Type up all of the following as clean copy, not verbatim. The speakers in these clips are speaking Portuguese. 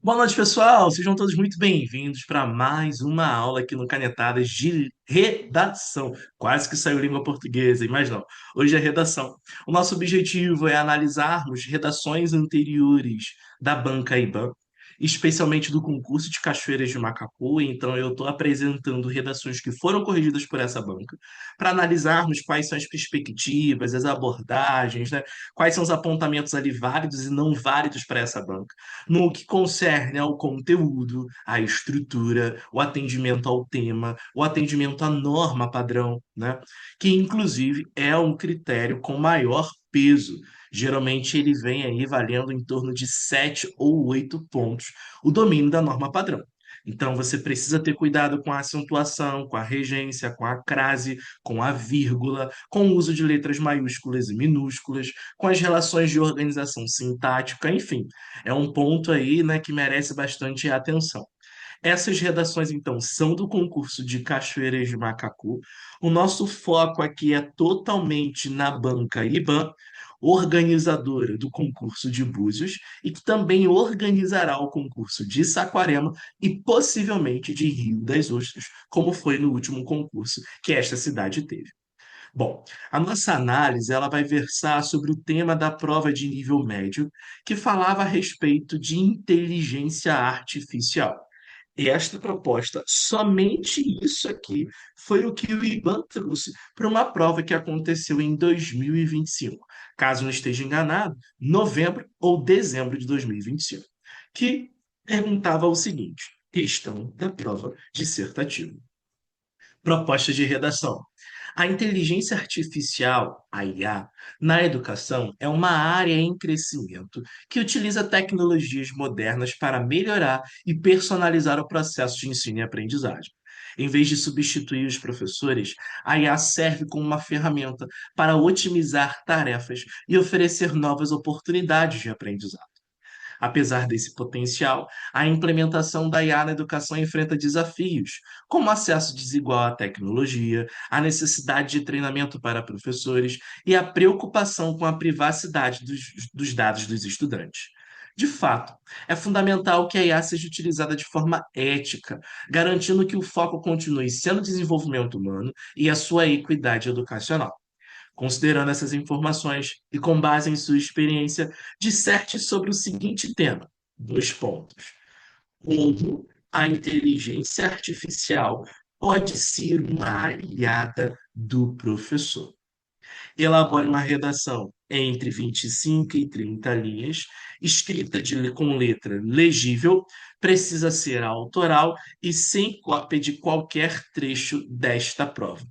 Boa noite, pessoal. Sejam todos muito bem-vindos para mais uma aula aqui no Canetadas de Redação. Quase que saiu língua portuguesa, hein? Mas não. Hoje é redação. O nosso objetivo é analisarmos redações anteriores da banca IBAN, especialmente do concurso de Cachoeiras de Macacu. Então, eu estou apresentando redações que foram corrigidas por essa banca, para analisarmos quais são as perspectivas, as abordagens, né? Quais são os apontamentos ali válidos e não válidos para essa banca no que concerne ao conteúdo, à estrutura, o atendimento ao tema, o atendimento à norma padrão, né? Que inclusive é um critério com maior peso. Geralmente ele vem aí valendo em torno de 7 ou 8 pontos o domínio da norma padrão. Então você precisa ter cuidado com a acentuação, com a regência, com a crase, com a vírgula, com o uso de letras maiúsculas e minúsculas, com as relações de organização sintática, enfim. É um ponto aí, né, que merece bastante atenção. Essas redações, então, são do concurso de Cachoeiras de Macacu. O nosso foco aqui é totalmente na banca IBAN, organizadora do concurso de Búzios, e que também organizará o concurso de Saquarema e possivelmente de Rio das Ostras, como foi no último concurso que esta cidade teve. Bom, a nossa análise ela vai versar sobre o tema da prova de nível médio, que falava a respeito de inteligência artificial. E esta proposta, somente isso aqui, foi o que o IBAN trouxe para uma prova que aconteceu em 2025. Caso não esteja enganado, novembro ou dezembro de 2025, que perguntava o seguinte: questão da prova dissertativa. Proposta de redação. A inteligência artificial, a IA, na educação é uma área em crescimento que utiliza tecnologias modernas para melhorar e personalizar o processo de ensino e aprendizagem. Em vez de substituir os professores, a IA serve como uma ferramenta para otimizar tarefas e oferecer novas oportunidades de aprendizado. Apesar desse potencial, a implementação da IA na educação enfrenta desafios, como acesso desigual à tecnologia, a necessidade de treinamento para professores e a preocupação com a privacidade dos dados dos estudantes. De fato, é fundamental que a IA seja utilizada de forma ética, garantindo que o foco continue sendo o desenvolvimento humano e a sua equidade educacional. Considerando essas informações e com base em sua experiência, disserte sobre o seguinte tema: dois pontos. Como a inteligência artificial pode ser uma aliada do professor? Elabore uma redação entre 25 e 30 linhas, escrita com letra legível, precisa ser autoral e sem cópia de qualquer trecho desta prova.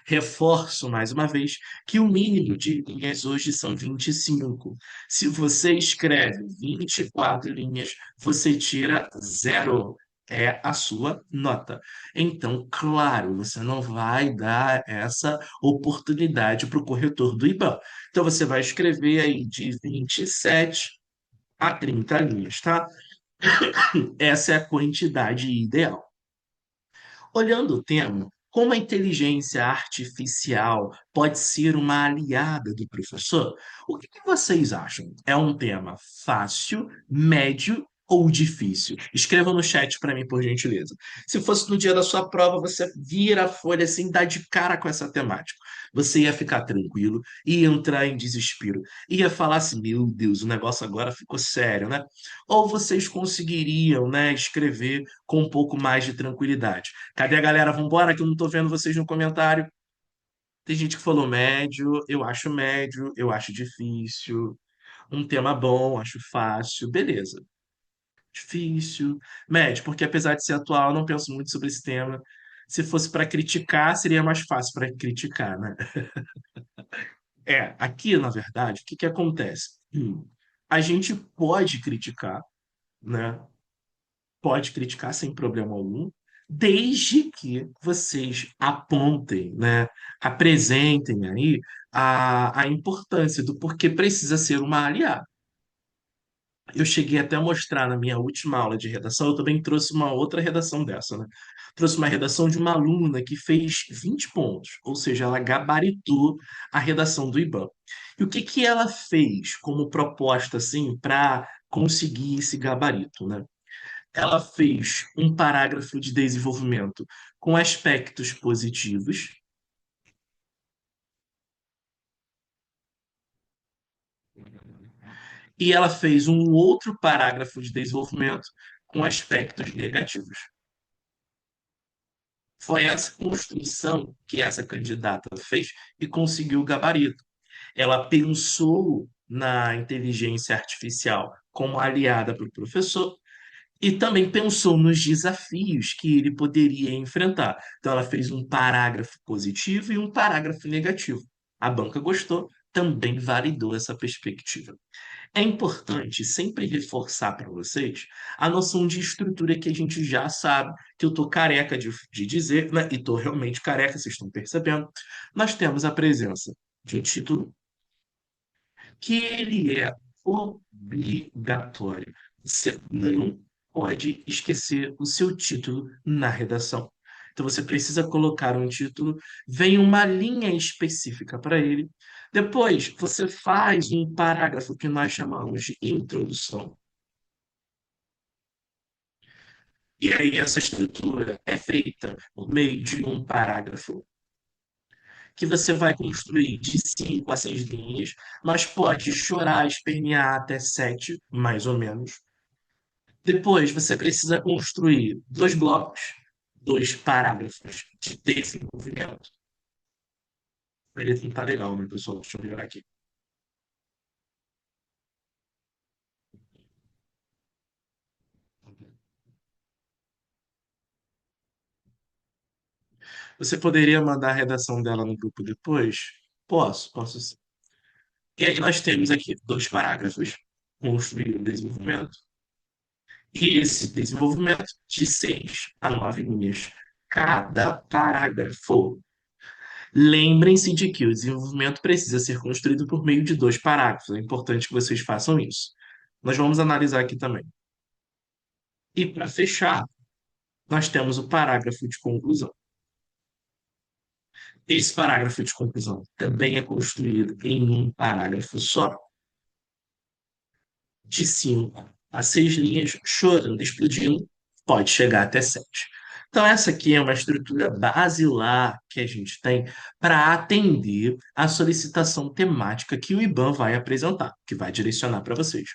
Reforço mais uma vez que o mínimo de linhas hoje são 25. Se você escreve 24 linhas, você tira zero. É a sua nota. Então, claro, você não vai dar essa oportunidade para o corretor do IBAN. Então, você vai escrever aí de 27 a 30 linhas, tá? Essa é a quantidade ideal. Olhando o tema, como a inteligência artificial pode ser uma aliada do professor? O que vocês acham? É um tema fácil, médio ou difícil? Escreva no chat para mim, por gentileza. Se fosse no dia da sua prova, você vira a folha assim, dá de cara com essa temática. Você ia ficar tranquilo, ia entrar em desespero, ia falar assim: meu Deus, o negócio agora ficou sério, né? Ou vocês conseguiriam, né, escrever com um pouco mais de tranquilidade? Cadê a galera? Vambora, que eu não tô vendo vocês no comentário. Tem gente que falou médio, eu acho difícil. Um tema bom, acho fácil. Beleza. Difícil. Médio, porque apesar de ser atual, eu não penso muito sobre esse tema. Se fosse para criticar, seria mais fácil para criticar, né? Aqui, na verdade, o que que acontece? A gente pode criticar, né? Pode criticar sem problema algum, desde que vocês apontem, né, apresentem aí a importância do porquê precisa ser uma aliada. Eu cheguei até a mostrar na minha última aula de redação, eu também trouxe uma outra redação dessa, né? Trouxe uma redação de uma aluna que fez 20 pontos, ou seja, ela gabaritou a redação do IBAN. E o que que ela fez como proposta, assim, para conseguir esse gabarito, né? Ela fez um parágrafo de desenvolvimento com aspectos positivos e ela fez um outro parágrafo de desenvolvimento com aspectos negativos. Foi essa construção que essa candidata fez e conseguiu o gabarito. Ela pensou na inteligência artificial como aliada para o professor e também pensou nos desafios que ele poderia enfrentar. Então, ela fez um parágrafo positivo e um parágrafo negativo. A banca gostou, também validou essa perspectiva. É importante sempre reforçar para vocês a noção de estrutura que a gente já sabe, que eu estou careca de dizer, né? E estou realmente careca, vocês estão percebendo. Nós temos a presença de um título que ele é obrigatório. Você não pode esquecer o seu título na redação. Então você precisa colocar um título, vem uma linha específica para ele. Depois você faz um parágrafo que nós chamamos de introdução. E aí essa estrutura é feita por meio de um parágrafo que você vai construir de 5 a 6 linhas, mas pode chorar, espernear até 7, mais ou menos. Depois você precisa construir dois blocos, dois parágrafos de desenvolvimento. Ele não tá legal, meu pessoal. Deixa eu melhorar aqui. Você poderia mandar a redação dela no grupo depois? Posso sim. A redação dela no grupo depois? Posso sim. E aí nós temos aqui dois parágrafos, construir o desenvolvimento, e esse desenvolvimento de 6 a 9 linhas. Cada parágrafo. Lembrem-se de que o desenvolvimento precisa ser construído por meio de dois parágrafos. É importante que vocês façam isso. Nós vamos analisar aqui também. E para fechar, nós temos o parágrafo de conclusão. Esse parágrafo de conclusão também é construído em um parágrafo só, de 5 a 6 linhas, chorando, explodindo, pode chegar até 7. Então, essa aqui é uma estrutura basilar que a gente tem para atender a solicitação temática que o IBAN vai apresentar, que vai direcionar para vocês.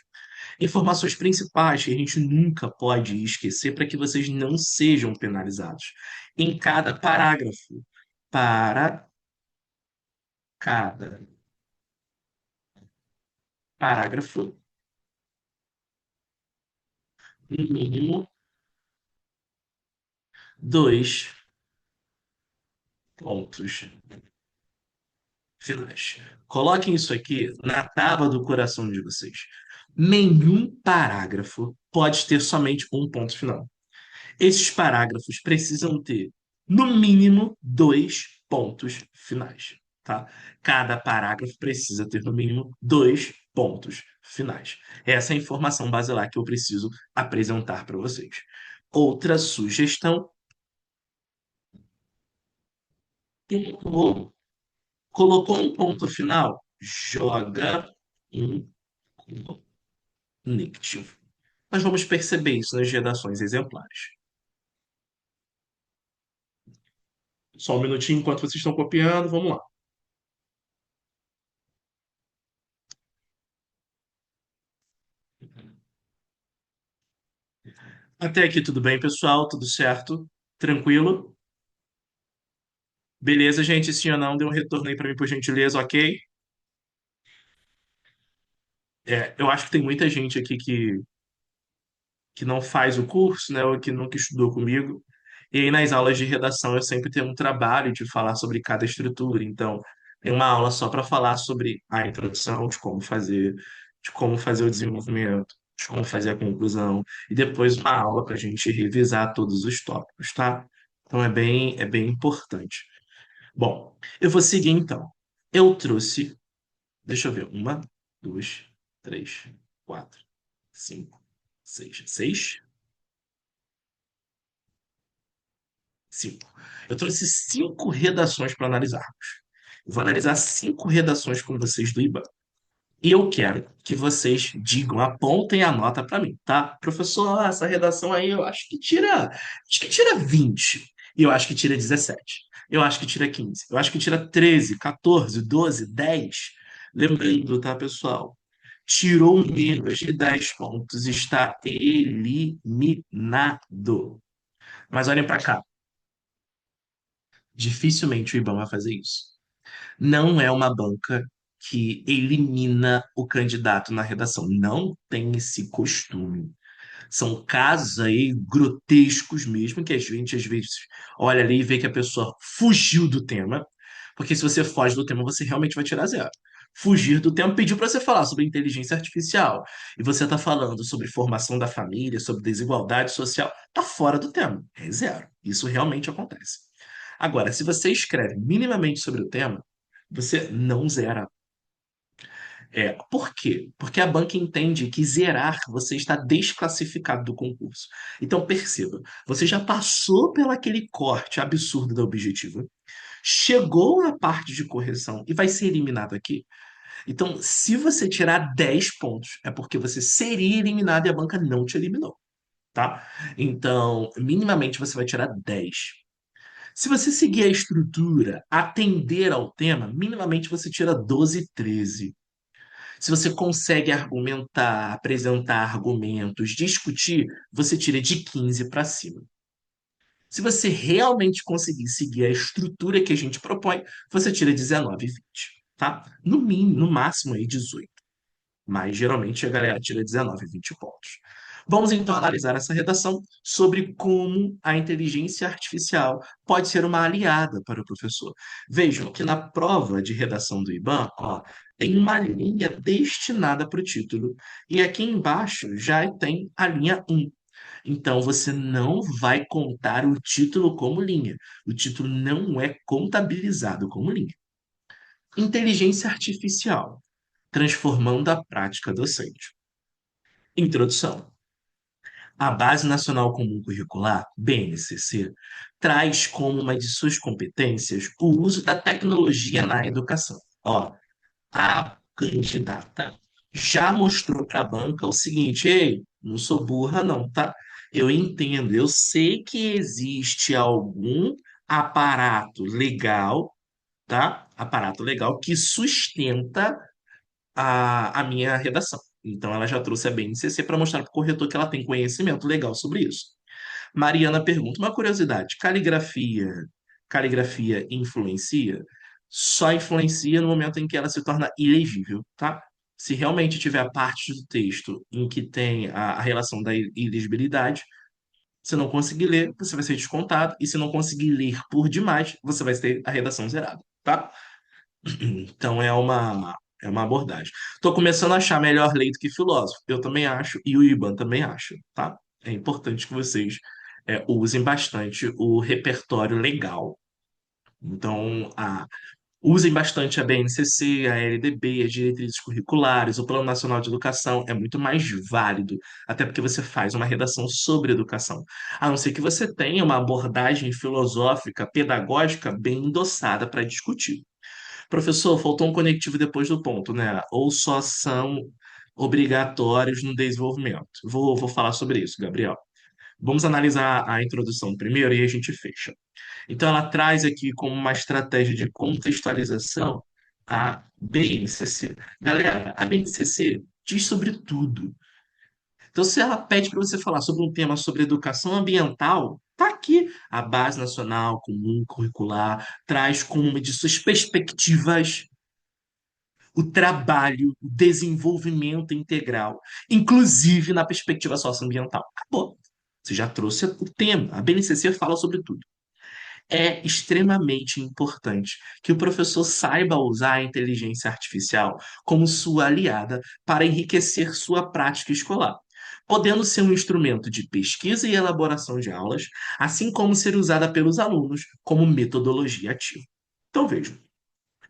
Informações principais que a gente nunca pode esquecer para que vocês não sejam penalizados. Em cada parágrafo, para cada parágrafo, no mínimo 2 pontos finais. Coloquem isso aqui na tábua do coração de vocês. Nenhum parágrafo pode ter somente um ponto final. Esses parágrafos precisam ter, no mínimo, 2 pontos finais, tá? Cada parágrafo precisa ter, no mínimo, 2 pontos finais. Essa é a informação basilar que eu preciso apresentar para vocês. Outra sugestão: colocou um ponto final, joga um conectivo. Nós vamos perceber isso nas redações exemplares. Só um minutinho enquanto vocês estão copiando, vamos lá. Até aqui tudo bem, pessoal? Tudo certo? Tranquilo? Beleza, gente? Sim ou não? Dê um retorno aí para mim, por gentileza, ok? Eu acho que tem muita gente aqui que não faz o curso, né, ou que nunca estudou comigo. E aí nas aulas de redação eu sempre tenho um trabalho de falar sobre cada estrutura. Então, tem uma aula só para falar sobre a introdução, de como fazer o desenvolvimento, de como fazer a conclusão, e depois uma aula para a gente revisar todos os tópicos, tá? Então é bem importante. Bom, eu vou seguir então. Eu trouxe, deixa eu ver, uma, duas, três, quatro, cinco, seis. Seis? Cinco. Eu trouxe 5 redações para analisarmos. Eu vou analisar 5 redações com vocês do IBAN. E eu quero que vocês digam, apontem a nota para mim, tá? Professor, essa redação aí eu acho que tira 20. E eu acho que tira 17. Eu acho que tira 15. Eu acho que tira 13, 14, 12, 10. Lembrando, tá, pessoal? Tirou menos de 10 pontos, está eliminado. Mas olhem para cá, dificilmente o IBAN vai fazer isso. Não é uma banca que elimina o candidato na redação. Não tem esse costume. São casos aí grotescos mesmo, que a gente às vezes olha ali e vê que a pessoa fugiu do tema, porque se você foge do tema, você realmente vai tirar zero. Fugir do tema pediu para você falar sobre inteligência artificial, e você está falando sobre formação da família, sobre desigualdade social, tá fora do tema, é zero. Isso realmente acontece. Agora, se você escreve minimamente sobre o tema, você não zera. Por quê? Porque a banca entende que zerar você está desclassificado do concurso. Então perceba, você já passou pelo aquele corte absurdo da objetiva, chegou na parte de correção e vai ser eliminado aqui. Então, se você tirar 10 pontos, é porque você seria eliminado e a banca não te eliminou, tá? Então, minimamente você vai tirar 10. Se você seguir a estrutura, atender ao tema, minimamente você tira 12, 13. Se você consegue argumentar, apresentar argumentos, discutir, você tira de 15 para cima. Se você realmente conseguir seguir a estrutura que a gente propõe, você tira 19 e 20, tá? No mínimo, no máximo aí 18. Mas geralmente a galera tira 19, 20 pontos. Vamos então analisar essa redação sobre como a inteligência artificial pode ser uma aliada para o professor. Vejam que na prova de redação do IBAN, ó, tem uma linha destinada para o título, e aqui embaixo já tem a linha 1. Então você não vai contar o título como linha. O título não é contabilizado como linha. Inteligência artificial, transformando a prática docente. Introdução. A Base Nacional Comum Curricular, BNCC, traz como uma de suas competências o uso da tecnologia na educação. Ó, a candidata já mostrou para a banca o seguinte: ei, não sou burra, não, tá? Eu entendo, eu sei que existe algum aparato legal, tá? Aparato legal que sustenta a minha redação. Então, ela já trouxe a BNCC para mostrar para o corretor que ela tem conhecimento legal sobre isso. Mariana pergunta, uma curiosidade, caligrafia influencia? Só influencia no momento em que ela se torna ilegível, tá? Se realmente tiver a parte do texto em que tem a relação da ilegibilidade, se não conseguir ler, você vai ser descontado, e se não conseguir ler por demais, você vai ter a redação zerada, tá? Então é uma abordagem. Estou começando a achar melhor lei do que filósofo. Eu também acho, e o IBAN também acha, tá? É importante que vocês usem bastante o repertório legal. Então, usem bastante a BNCC, a LDB, as diretrizes curriculares, o Plano Nacional de Educação. É muito mais válido, até porque você faz uma redação sobre educação. A não ser que você tenha uma abordagem filosófica, pedagógica bem endossada para discutir. Professor, faltou um conectivo depois do ponto, né? Ou só são obrigatórios no desenvolvimento. Vou falar sobre isso, Gabriel. Vamos analisar a introdução primeiro e a gente fecha. Então, ela traz aqui como uma estratégia de contextualização a BNCC. Galera, a BNCC diz sobre tudo. Então, se ela pede para você falar sobre um tema sobre educação ambiental, tá aqui. A Base Nacional Comum Curricular traz como uma de suas perspectivas o trabalho, o desenvolvimento integral, inclusive na perspectiva socioambiental. Acabou. Você já trouxe o tema. A BNCC fala sobre tudo. É extremamente importante que o professor saiba usar a inteligência artificial como sua aliada para enriquecer sua prática escolar, podendo ser um instrumento de pesquisa e elaboração de aulas, assim como ser usada pelos alunos como metodologia ativa. Então, vejam.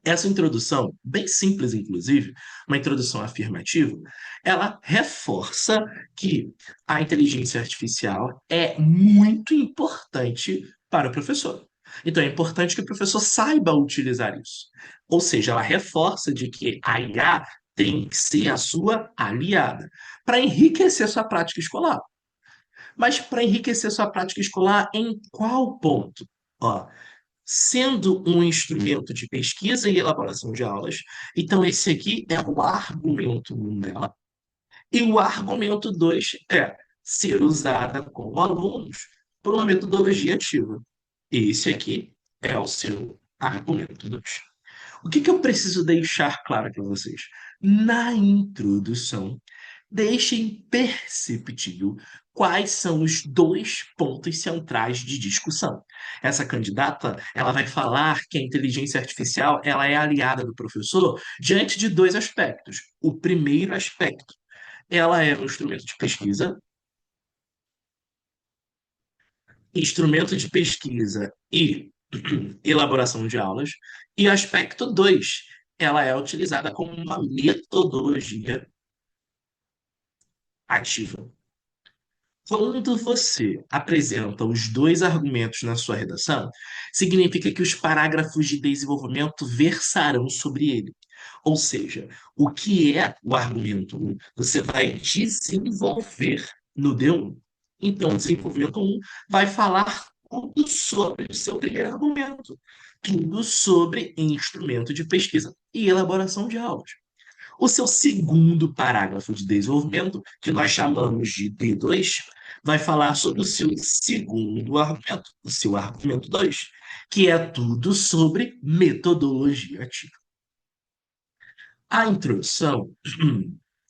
Essa introdução, bem simples, inclusive, uma introdução afirmativa, ela reforça que a inteligência artificial é muito importante para o professor. Então, é importante que o professor saiba utilizar isso. Ou seja, ela reforça de que a IA tem que ser a sua aliada para enriquecer sua prática escolar. Mas para enriquecer sua prática escolar, em qual ponto? Ó, sendo um instrumento de pesquisa e elaboração de aulas, então esse aqui é o argumento 1 dela. E o argumento 2 é ser usada com alunos por uma metodologia ativa. Esse aqui é o seu argumento 2. O que eu preciso deixar claro para vocês? Na introdução, deixem perceptível quais são os dois pontos centrais de discussão. Essa candidata, ela vai falar que a inteligência artificial, ela é aliada do professor diante de dois aspectos. O primeiro aspecto, ela é um instrumento de pesquisa e elaboração de aulas. E aspecto 2, ela é utilizada como uma metodologia ativa. Quando você apresenta os dois argumentos na sua redação, significa que os parágrafos de desenvolvimento versarão sobre ele. Ou seja, o que é o argumento 1, você vai desenvolver no D1. Então, o desenvolvimento 1 vai falar tudo sobre o seu primeiro argumento, tudo sobre instrumento de pesquisa e elaboração de aulas. O seu segundo parágrafo de desenvolvimento, que nós chamamos de D2, vai falar sobre o seu segundo argumento, o seu argumento 2, que é tudo sobre metodologia ativa. A introdução,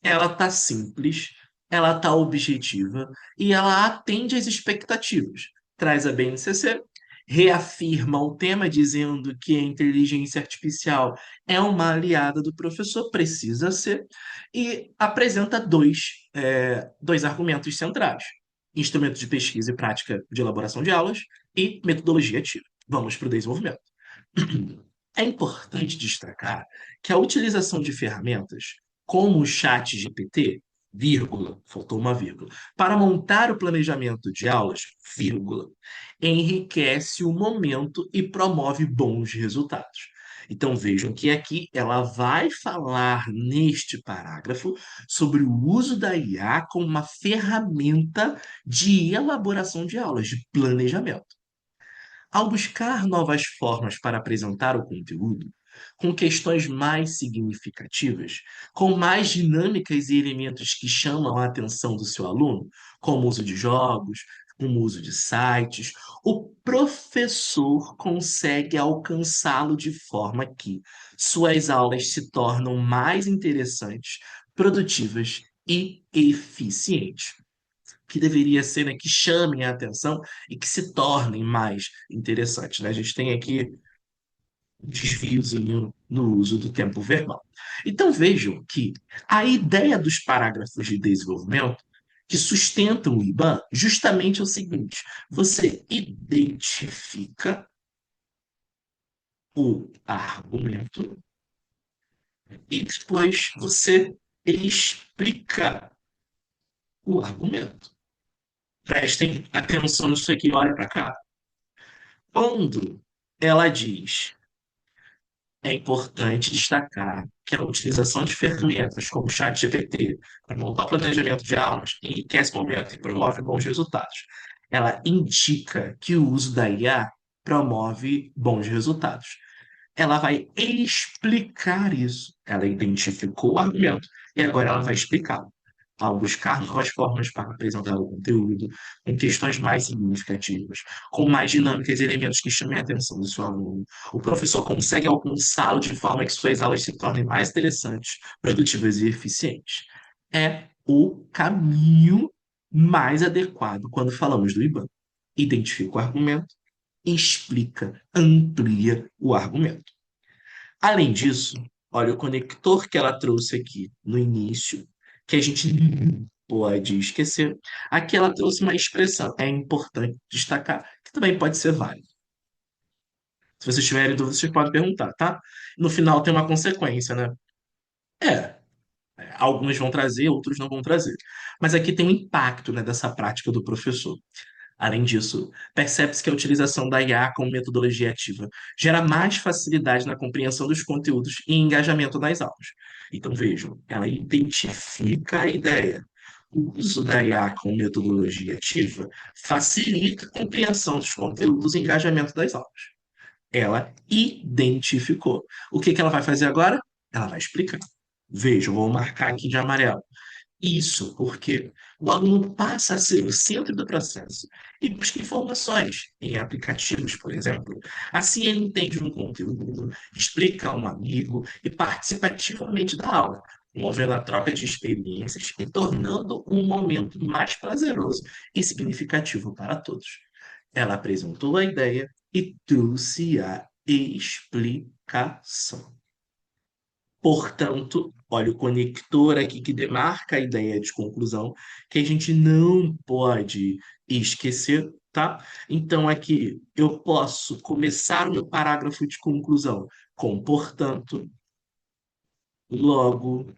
ela está simples, ela está objetiva e ela atende às expectativas. Traz a BNCC, reafirma o tema dizendo que a inteligência artificial é uma aliada do professor, precisa ser, e apresenta dois argumentos centrais: instrumento de pesquisa e prática de elaboração de aulas e metodologia ativa. Vamos para o desenvolvimento. É importante destacar que a utilização de ferramentas como o chat GPT, vírgula, faltou uma vírgula, para montar o planejamento de aulas, vírgula, enriquece o momento e promove bons resultados. Então vejam que aqui ela vai falar neste parágrafo sobre o uso da IA como uma ferramenta de elaboração de aulas, de planejamento. Ao buscar novas formas para apresentar o conteúdo, com questões mais significativas, com mais dinâmicas e elementos que chamam a atenção do seu aluno, como o uso de jogos, como o uso de sites, o professor consegue alcançá-lo de forma que suas aulas se tornam mais interessantes, produtivas e eficientes, que deveria ser, né, que chamem a atenção e que se tornem mais interessantes, né? A gente tem aqui um desviozinho no uso do tempo verbal. Então vejam que a ideia dos parágrafos de desenvolvimento que sustentam o IBAN justamente é o seguinte: você identifica o argumento e depois você explica o argumento. Prestem atenção nisso aqui, olha para cá. Quando ela diz, é importante destacar que a utilização de ferramentas como o ChatGPT para montar o planejamento de aulas enriquece o momento e promove bons resultados. Ela indica que o uso da IA promove bons resultados. Ela vai explicar isso. Ela identificou o argumento e agora ela vai explicá-lo. Ao buscar novas formas para apresentar o conteúdo, com questões mais significativas, com mais dinâmicas e elementos que chamem a atenção do seu aluno, o professor consegue alcançá-lo de forma que suas aulas se tornem mais interessantes, produtivas e eficientes. É o caminho mais adequado quando falamos do IBAN. Identifica o argumento, explica, amplia o argumento. Além disso, olha o conector que ela trouxe aqui no início, que a gente não pode esquecer. Aqui ela trouxe uma expressão, é importante destacar, que também pode ser válida. Se vocês tiverem dúvidas, vocês podem perguntar, tá? No final tem uma consequência, né? É, alguns vão trazer, outros não vão trazer. Mas aqui tem um impacto, né, dessa prática do professor. Além disso, percebe-se que a utilização da IA como metodologia ativa gera mais facilidade na compreensão dos conteúdos e engajamento nas aulas. Então, vejam, ela identifica a ideia. O uso da IA como metodologia ativa facilita a compreensão dos conteúdos e engajamento das aulas. Ela identificou. O que que ela vai fazer agora? Ela vai explicar. Vejam, vou marcar aqui de amarelo. Isso porque o aluno passa a ser o centro do processo e busca informações em aplicativos, por exemplo. Assim, ele entende um conteúdo, explica a um amigo e participa ativamente da aula, promovendo a troca de experiências e tornando um momento mais prazeroso e significativo para todos. Ela apresentou a ideia e trouxe a explicação. Portanto, olha o conector aqui que demarca a ideia de conclusão, que a gente não pode esquecer, tá? Então, aqui eu posso começar o meu parágrafo de conclusão com portanto, logo,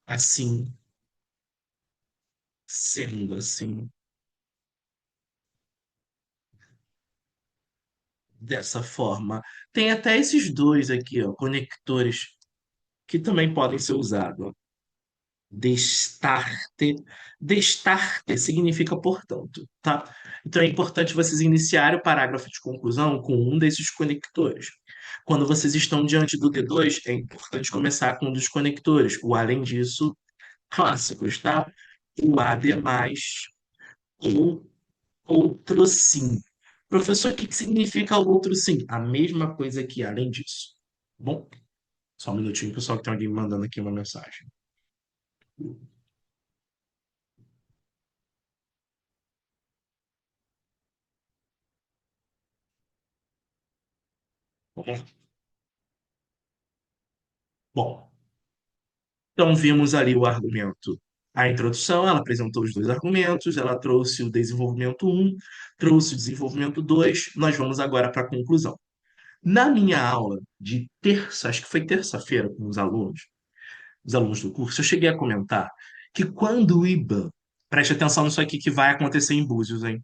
assim, sendo assim, dessa forma. Tem até esses dois aqui, ó, conectores, que também podem ser usados. Destarte. Destarte significa portanto, tá? Então é importante vocês iniciarem o parágrafo de conclusão com um desses conectores. Quando vocês estão diante do D2, é importante começar com um dos conectores. O além disso, clássicos, tá? O ademais, ou outro sim. Professor, o que que significa o outro sim? A mesma coisa que além disso. Bom, só um minutinho, pessoal, que tem alguém me mandando aqui uma mensagem. Bom, bom, então, vimos ali o argumento. A introdução, ela apresentou os dois argumentos, ela trouxe o desenvolvimento um, trouxe o desenvolvimento 2. Nós vamos agora para a conclusão. Na minha aula de terça, acho que foi terça-feira com os alunos do curso, eu cheguei a comentar que quando o IBAN, preste atenção nisso aqui que vai acontecer em Búzios, hein?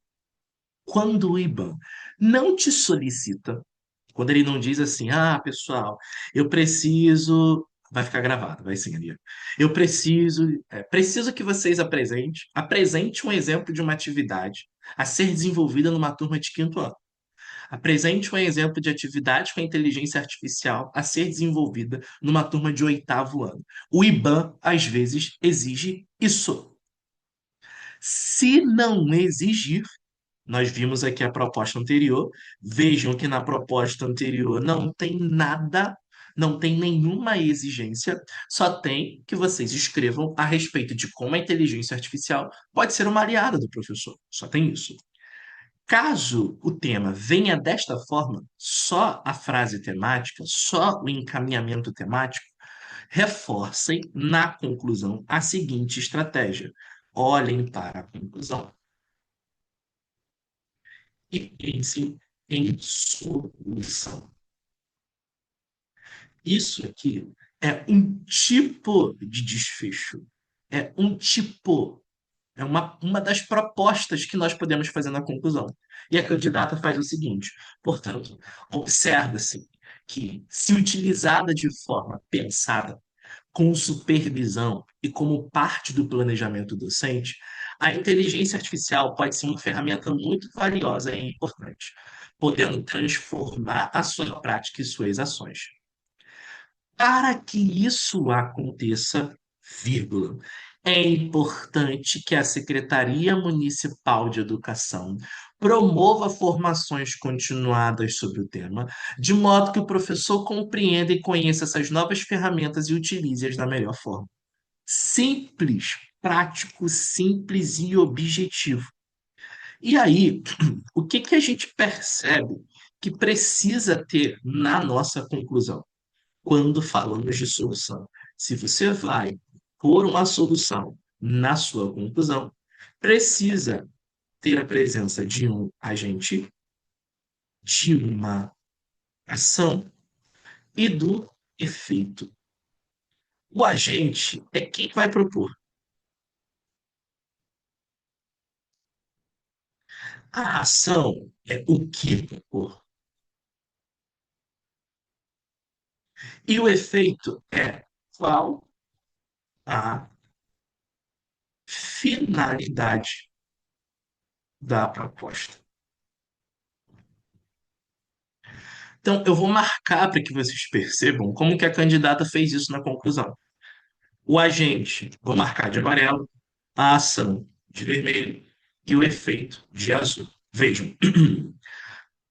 Quando o IBAN não te solicita, quando ele não diz assim, ah, pessoal, eu preciso. Vai ficar gravado, vai sim, ali. Eu preciso que vocês apresente um exemplo de uma atividade a ser desenvolvida numa turma de quinto ano. Apresente um exemplo de atividade com a inteligência artificial a ser desenvolvida numa turma de oitavo ano. O IBAN, às vezes, exige isso. Se não exigir, nós vimos aqui a proposta anterior. Vejam que na proposta anterior não tem nada, não tem nenhuma exigência, só tem que vocês escrevam a respeito de como a inteligência artificial pode ser uma aliada do professor. Só tem isso. Caso o tema venha desta forma, só a frase temática, só o encaminhamento temático, reforcem na conclusão a seguinte estratégia. Olhem para a conclusão e pense em solução. Isso aqui é um tipo de desfecho. É um tipo, é uma das propostas que nós podemos fazer na conclusão. E a candidata faz o seguinte: portanto, observa-se que, se utilizada de forma pensada, com supervisão e como parte do planejamento docente, a inteligência artificial pode ser uma ferramenta muito valiosa e importante, podendo transformar a sua prática e suas ações. Para que isso aconteça, vírgula, é importante que a Secretaria Municipal de Educação promova formações continuadas sobre o tema, de modo que o professor compreenda e conheça essas novas ferramentas e utilize-as da melhor forma. Simples, prático, simples e objetivo. E aí, o que que a gente percebe que precisa ter na nossa conclusão? Quando falamos de solução. Se você vai pôr uma solução na sua conclusão, precisa ter a presença de um agente, de uma ação e do efeito. O agente é quem vai propor. A ação é o que propor. E o efeito é qual a finalidade da proposta. Então, eu vou marcar para que vocês percebam como que a candidata fez isso na conclusão. O agente, vou marcar de amarelo, a ação de vermelho e o efeito de azul. Vejam,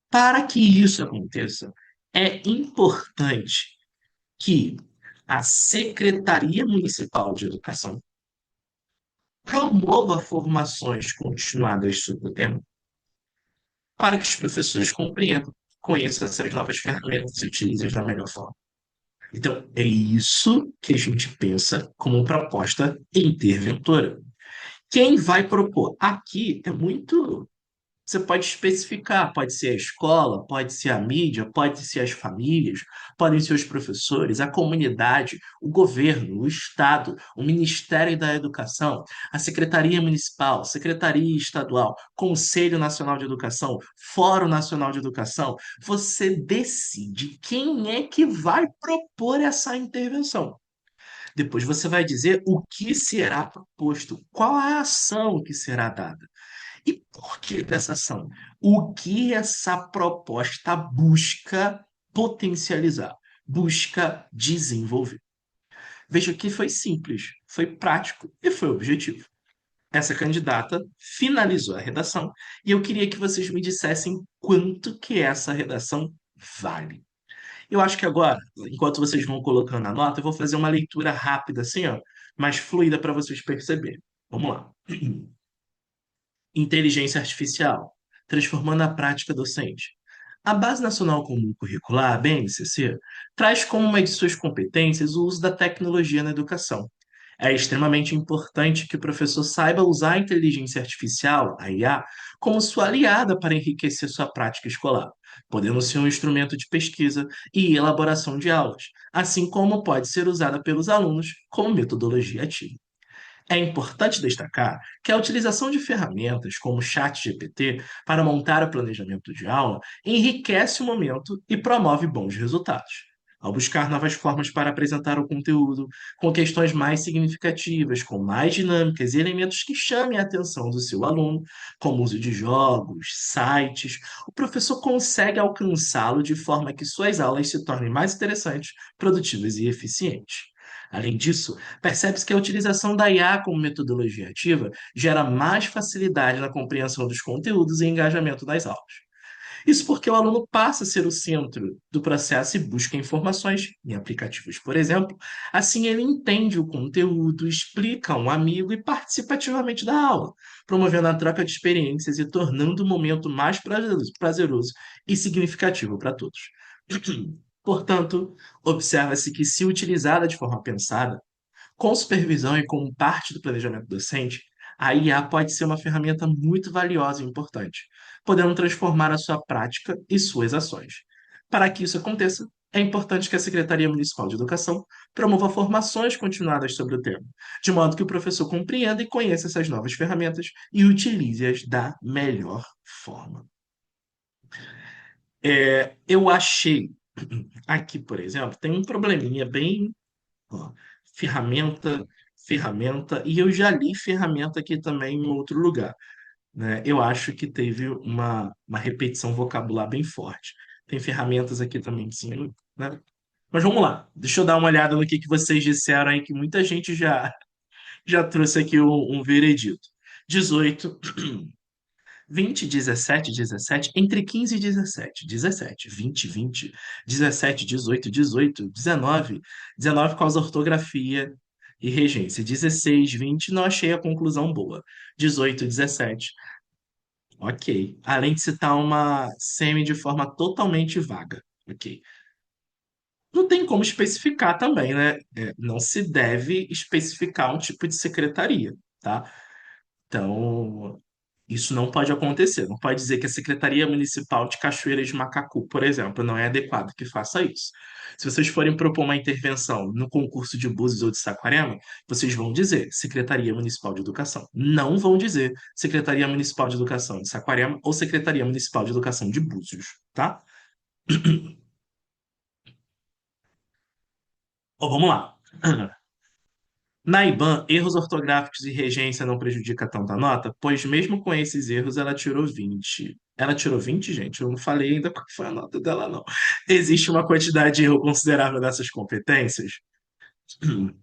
para que isso aconteça, é importante que a Secretaria Municipal de Educação promova formações continuadas sobre o tema para que os professores compreendam, conheçam essas novas ferramentas e utilizem da melhor forma. Então, é isso que a gente pensa como proposta interventora. Quem vai propor? Aqui é muito. Você pode especificar, pode ser a escola, pode ser a mídia, pode ser as famílias, podem ser os professores, a comunidade, o governo, o Estado, o Ministério da Educação, a Secretaria Municipal, Secretaria Estadual, Conselho Nacional de Educação, Fórum Nacional de Educação. Você decide quem é que vai propor essa intervenção. Depois você vai dizer o que será proposto, qual a ação que será dada. E por que dessa ação? O que essa proposta busca potencializar, busca desenvolver? Veja que foi simples, foi prático e foi objetivo. Essa candidata finalizou a redação e eu queria que vocês me dissessem quanto que essa redação vale. Eu acho que agora, enquanto vocês vão colocando a nota, eu vou fazer uma leitura rápida, assim, ó, mais fluida para vocês perceberem. Vamos lá. Inteligência artificial, transformando a prática docente. A Base Nacional Comum Curricular, a BNCC, traz como uma de suas competências o uso da tecnologia na educação. É extremamente importante que o professor saiba usar a inteligência artificial, a IA, como sua aliada para enriquecer sua prática escolar, podendo ser um instrumento de pesquisa e elaboração de aulas, assim como pode ser usada pelos alunos como metodologia ativa. É importante destacar que a utilização de ferramentas como o ChatGPT para montar o planejamento de aula enriquece o momento e promove bons resultados. Ao buscar novas formas para apresentar o conteúdo, com questões mais significativas, com mais dinâmicas e elementos que chamem a atenção do seu aluno, como o uso de jogos, sites, o professor consegue alcançá-lo de forma que suas aulas se tornem mais interessantes, produtivas e eficientes. Além disso, percebe-se que a utilização da IA como metodologia ativa gera mais facilidade na compreensão dos conteúdos e engajamento das aulas. Isso porque o aluno passa a ser o centro do processo e busca informações em aplicativos, por exemplo. Assim, ele entende o conteúdo, explica a um amigo e participa ativamente da aula, promovendo a troca de experiências e tornando o momento mais prazeroso e significativo para todos. Portanto, observa-se que, se utilizada de forma pensada, com supervisão e como parte do planejamento docente, a IA pode ser uma ferramenta muito valiosa e importante, podendo transformar a sua prática e suas ações. Para que isso aconteça, é importante que a Secretaria Municipal de Educação promova formações continuadas sobre o tema, de modo que o professor compreenda e conheça essas novas ferramentas e utilize-as da melhor forma. Eu achei aqui, por exemplo, tem um probleminha bem. Ó, ferramenta, ferramenta, e eu já li ferramenta aqui também em outro lugar, né? Eu acho que teve uma repetição vocabular bem forte. Tem ferramentas aqui também, sim, né? Mas vamos lá, deixa eu dar uma olhada no que vocês disseram aí, que muita gente já trouxe aqui um veredito. 18, 20, 17, 17, entre 15 e 17, 17, 20, 20, 17, 18, 18, 19, 19 causa ortografia e regência, 16, 20, não achei a conclusão boa, 18, 17, ok. Além de citar uma semi de forma totalmente vaga, ok. Não tem como especificar também, né? Não se deve especificar um tipo de secretaria, tá? Então, Isso não pode acontecer. Não pode dizer que a Secretaria Municipal de Cachoeiras de Macacu, por exemplo, não é adequado que faça isso. Se vocês forem propor uma intervenção no concurso de Búzios ou de Saquarema, vocês vão dizer Secretaria Municipal de Educação. Não vão dizer Secretaria Municipal de Educação de Saquarema ou Secretaria Municipal de Educação de Búzios, tá? Ó, vamos lá. Na IBAN, erros ortográficos e regência não prejudica tanto a nota, pois mesmo com esses erros ela tirou 20. Ela tirou 20, gente? Eu não falei ainda qual foi a nota dela, não. Existe uma quantidade de erro considerável dessas competências,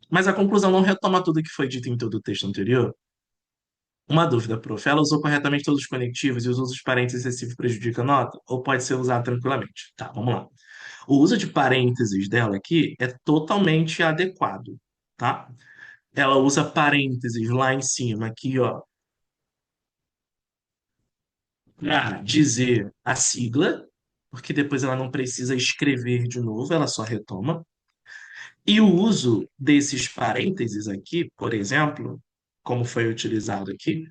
mas a conclusão não retoma tudo que foi dito em todo o texto anterior. Uma dúvida, prof. Ela usou corretamente todos os conectivos e os usos de parênteses excessivos prejudicam a nota? Ou pode ser usado tranquilamente? Tá, vamos lá. O uso de parênteses dela aqui é totalmente adequado, tá? Ela usa parênteses lá em cima, aqui, ó, para dizer a sigla, porque depois ela não precisa escrever de novo, ela só retoma. E o uso desses parênteses aqui, por exemplo, como foi utilizado aqui,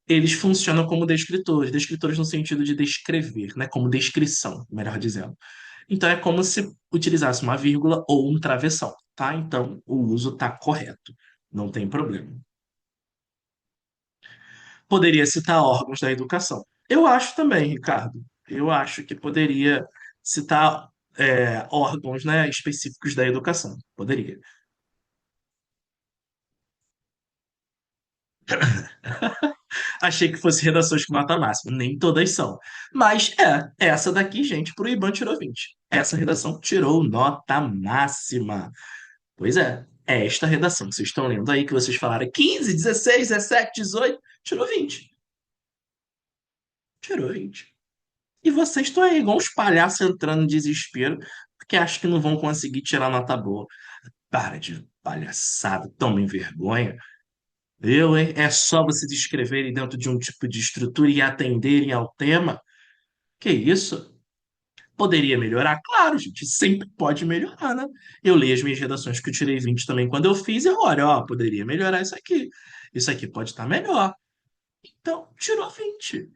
eles funcionam como descritores no sentido de descrever, né? Como descrição, melhor dizendo. Então é como se utilizasse uma vírgula ou um travessão, tá? Então o uso está correto, não tem problema. Poderia citar órgãos da educação. Eu acho também, Ricardo. Eu acho que poderia citar órgãos, né, específicos da educação. Poderia. Achei que fosse redações com nota máxima. Nem todas são. Mas essa daqui, gente, pro IBAN tirou 20. Essa redação tirou nota máxima. Pois é esta redação que vocês estão lendo aí, que vocês falaram 15, 16, 17, 18, tirou 20. Tirou 20. E vocês estão aí, igual uns palhaços entrando em desespero, porque acham que não vão conseguir tirar nota boa. Para de palhaçada, tomem vergonha. Eu, hein? É só vocês escreverem dentro de um tipo de estrutura e atenderem ao tema. Que isso? Poderia melhorar? Claro, gente, sempre pode melhorar, né? Eu leio as minhas redações que eu tirei 20 também quando eu fiz, e olha, ó, poderia melhorar isso aqui. Isso aqui pode estar melhor. Então, tirou 20.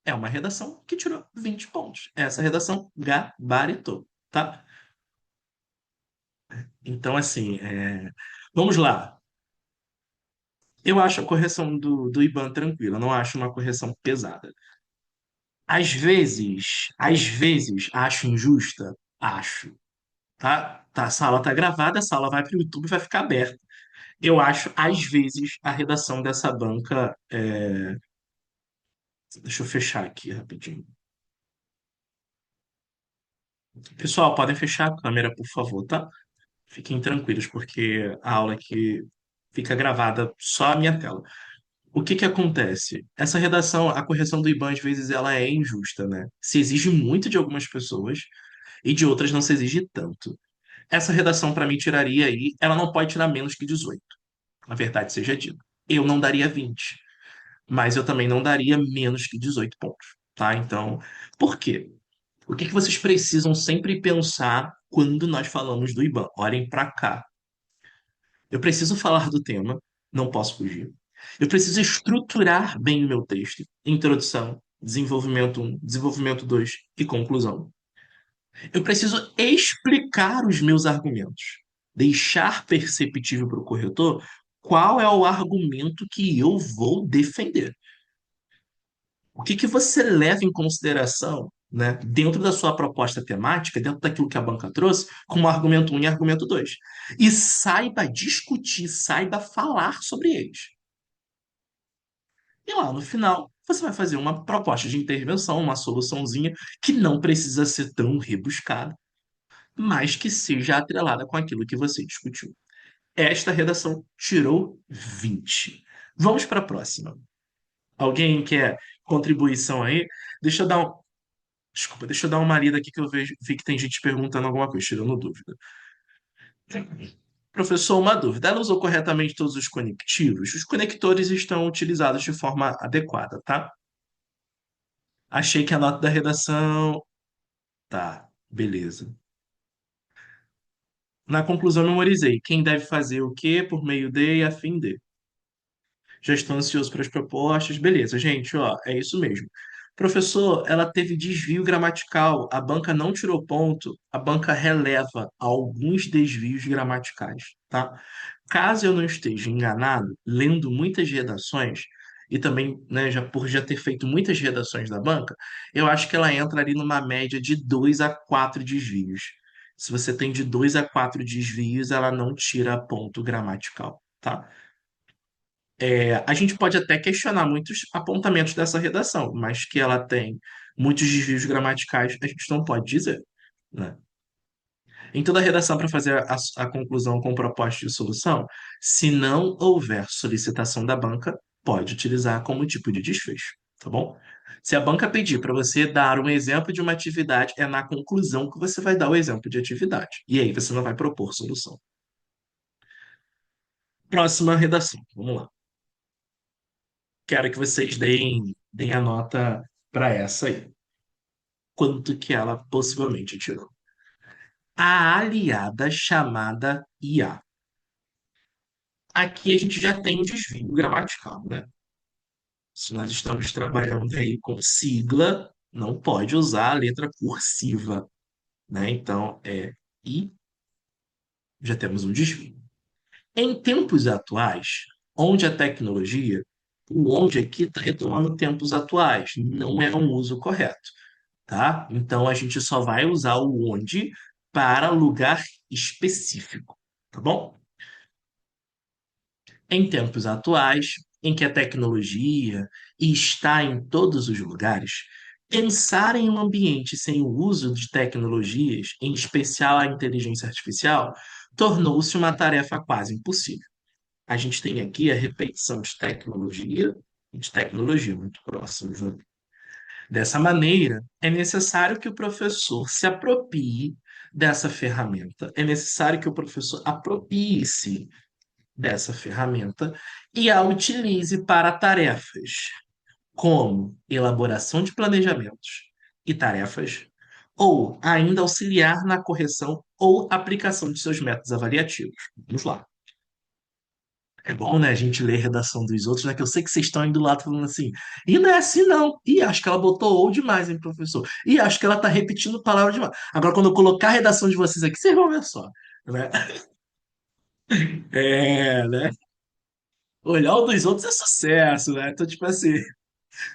É uma redação que tirou 20 pontos. Essa redação gabaritou, tá? Então, assim, vamos lá. Eu acho a correção do IBAN tranquila, não acho uma correção pesada. Às vezes, acho injusta? Acho. Tá? Tá, a sala tá gravada, a sala vai para o YouTube e vai ficar aberta. Eu acho, às vezes, a redação dessa banca. Deixa eu fechar aqui rapidinho. Pessoal, podem fechar a câmera, por favor, tá? Fiquem tranquilos, porque a aula aqui fica gravada só a minha tela. O que que acontece? Essa redação, a correção do IBAN, às vezes, ela é injusta, né? Se exige muito de algumas pessoas e de outras não se exige tanto. Essa redação, para mim, tiraria aí, ela não pode tirar menos que 18, na verdade seja dito. Eu não daria 20, mas eu também não daria menos que 18 pontos, tá? Então, por quê? O que que vocês precisam sempre pensar quando nós falamos do IBAN? Olhem para cá. Eu preciso falar do tema, não posso fugir. Eu preciso estruturar bem o meu texto. Introdução, desenvolvimento um, desenvolvimento 2 e conclusão. Eu preciso explicar os meus argumentos. Deixar perceptível para o corretor qual é o argumento que eu vou defender. O que que você leva em consideração, né, dentro da sua proposta temática, dentro daquilo que a banca trouxe, como argumento um e argumento 2. E saiba discutir, saiba falar sobre eles. E lá no final, você vai fazer uma proposta de intervenção, uma soluçãozinha que não precisa ser tão rebuscada, mas que seja atrelada com aquilo que você discutiu. Esta redação tirou 20. Vamos para a próxima. Alguém quer contribuição aí? Deixa eu dar um, Desculpa, deixa eu dar uma lida aqui que eu vi que tem gente perguntando alguma coisa, tirando dúvida. Professor, uma dúvida. Ela usou corretamente todos os conectivos? Os conectores estão utilizados de forma adequada, tá? Achei que a nota da redação. Tá, beleza. Na conclusão, memorizei. Quem deve fazer o quê por meio de e a fim de. já estou ansioso para as propostas. Beleza, gente, ó, é isso mesmo. Professor, ela teve desvio gramatical, a banca não tirou ponto, a banca releva alguns desvios gramaticais, tá? Caso eu não esteja enganado, lendo muitas redações, e também, né, por já ter feito muitas redações da banca, eu acho que ela entra ali numa média de 2 a 4 desvios. Se você tem de 2 a 4 desvios, ela não tira ponto gramatical, tá? A gente pode até questionar muitos apontamentos dessa redação, mas que ela tem muitos desvios gramaticais, a gente não pode dizer, né? Em toda redação, para fazer a conclusão com proposta de solução, se não houver solicitação da banca, pode utilizar como tipo de desfecho, tá bom? Se a banca pedir para você dar um exemplo de uma atividade, é na conclusão que você vai dar o exemplo de atividade. E aí você não vai propor solução. Próxima redação, vamos lá. Quero que vocês deem a nota para essa aí. Quanto que ela possivelmente tirou? A aliada chamada IA. Aqui a gente já tem um desvio gramatical, né? Se nós estamos trabalhando aí com sigla, não pode usar a letra cursiva, né? Então é I, já temos um desvio. Em tempos atuais, onde a tecnologia, o onde aqui está retomando tempos atuais, não é um uso correto, tá? Então a gente só vai usar o onde para lugar específico, tá bom? Em tempos atuais, em que a tecnologia está em todos os lugares, pensar em um ambiente sem o uso de tecnologias, em especial a inteligência artificial, tornou-se uma tarefa quase impossível. A gente tem aqui a repetição de tecnologia e de tecnologia muito próximos, né? Dessa maneira, é necessário que o professor se aproprie dessa ferramenta, é necessário que o professor aproprie-se dessa ferramenta e a utilize para tarefas como elaboração de planejamentos e tarefas, ou ainda auxiliar na correção ou aplicação de seus métodos avaliativos. Vamos lá. É bom, né, a gente ler a redação dos outros, né? Que eu sei que vocês estão indo lá falando assim, e não é assim, não. E acho que ela botou ou demais, hein, professor? E acho que ela tá repetindo palavra demais. Agora, quando eu colocar a redação de vocês aqui, vocês vão ver só, né? Né? Olhar o dos outros é sucesso, né? Então, tipo assim,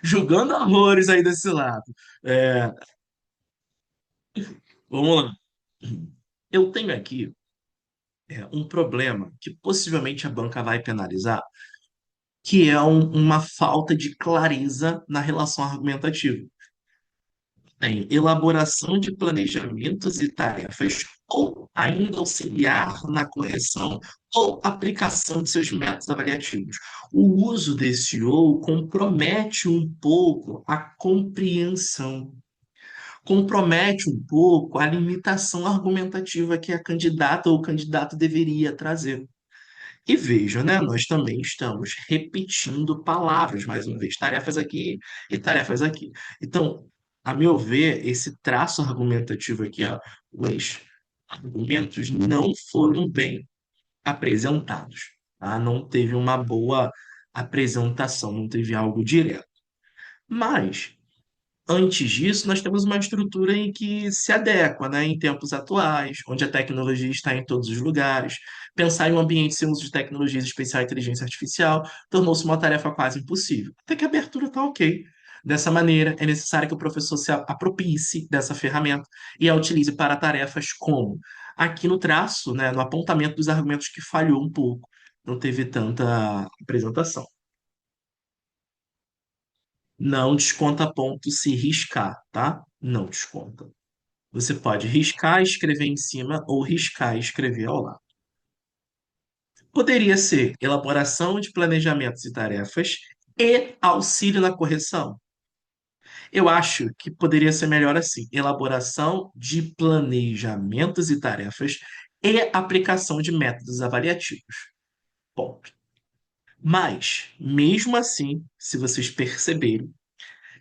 julgando horrores aí desse lado. É, vamos lá. Eu tenho aqui um problema que possivelmente a banca vai penalizar, que é uma falta de clareza na relação argumentativa. Tem elaboração de planejamentos e tarefas, ou ainda auxiliar na correção ou aplicação de seus métodos avaliativos. O uso desse ou compromete um pouco a compreensão, compromete um pouco a limitação argumentativa que a candidata ou o candidato deveria trazer. E veja, né? Nós também estamos repetindo palavras, mais uma vez, tarefas aqui e tarefas aqui. Então, a meu ver, esse traço argumentativo aqui, ó, os argumentos não foram bem apresentados, tá? Não teve uma boa apresentação, não teve algo direto. Mas antes disso, nós temos uma estrutura em que se adequa, né, em tempos atuais, onde a tecnologia está em todos os lugares. Pensar em um ambiente sem uso de tecnologias especiais e inteligência artificial tornou-se uma tarefa quase impossível. Até que a abertura está ok. Dessa maneira, é necessário que o professor se aproprie-se dessa ferramenta e a utilize para tarefas como aqui no traço, né, no apontamento dos argumentos que falhou um pouco, não teve tanta apresentação. Não desconta ponto se riscar, tá? Não desconta. Você pode riscar e escrever em cima ou riscar e escrever ao lado. Poderia ser elaboração de planejamentos e tarefas e auxílio na correção. Eu acho que poderia ser melhor assim: elaboração de planejamentos e tarefas e aplicação de métodos avaliativos. Ponto. Mas, mesmo assim, se vocês perceberem,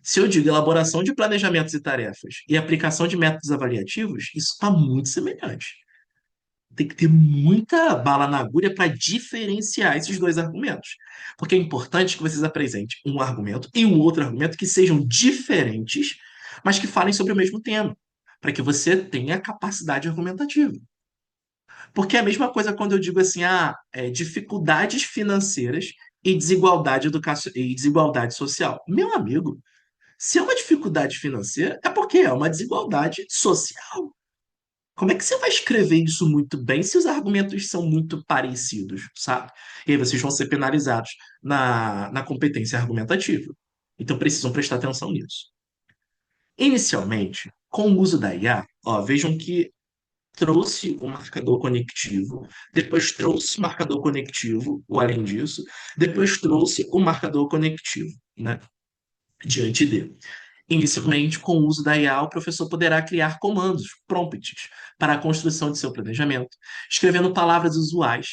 se eu digo elaboração de planejamentos e tarefas e aplicação de métodos avaliativos, isso está muito semelhante. tem que ter muita bala na agulha para diferenciar esses dois argumentos. Porque é importante que vocês apresentem um argumento e um outro argumento que sejam diferentes, mas que falem sobre o mesmo tema, para que você tenha capacidade argumentativa. Porque é a mesma coisa quando eu digo assim, dificuldades financeiras e e desigualdade social. Meu amigo, se é uma dificuldade financeira, é porque é uma desigualdade social. Como é que você vai escrever isso muito bem se os argumentos são muito parecidos, sabe? E aí vocês vão ser penalizados na competência argumentativa. Então precisam prestar atenção nisso. Inicialmente, com o uso da IA, ó, vejam que trouxe o marcador conectivo, depois trouxe o marcador conectivo, ou além disso, depois trouxe o marcador conectivo, né? Diante dele. Inicialmente, com o uso da IA, o professor poderá criar comandos, prompts, para a construção de seu planejamento, escrevendo palavras usuais,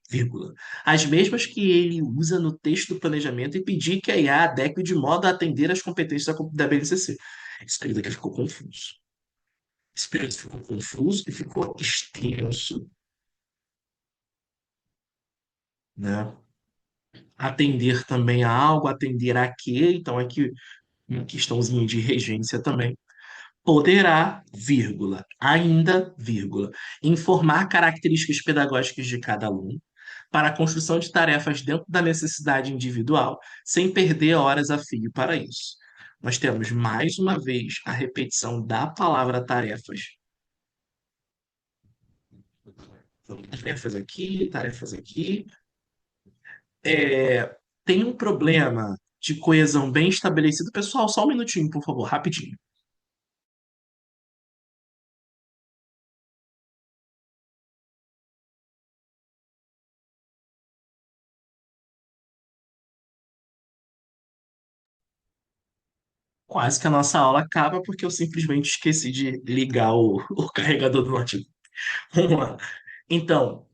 vírgula, as mesmas que ele usa no texto do planejamento e pedir que a IA adeque de modo a atender às competências da BNCC. Isso aí daqui ficou confuso. Esse período ficou confuso e ficou extenso, né? Atender também a algo, atender a quê? Então, aqui uma questãozinha de regência também. Poderá, vírgula, ainda, vírgula, informar características pedagógicas de cada aluno para a construção de tarefas dentro da necessidade individual, sem perder horas a fio para isso. Nós temos mais uma vez a repetição da palavra tarefas. Então, tarefas aqui, tarefas aqui. Tem um problema de coesão bem estabelecido. Pessoal, só um minutinho, por favor, rapidinho. Quase que a nossa aula acaba porque eu simplesmente esqueci de ligar o carregador do notebook. Vamos lá. Então,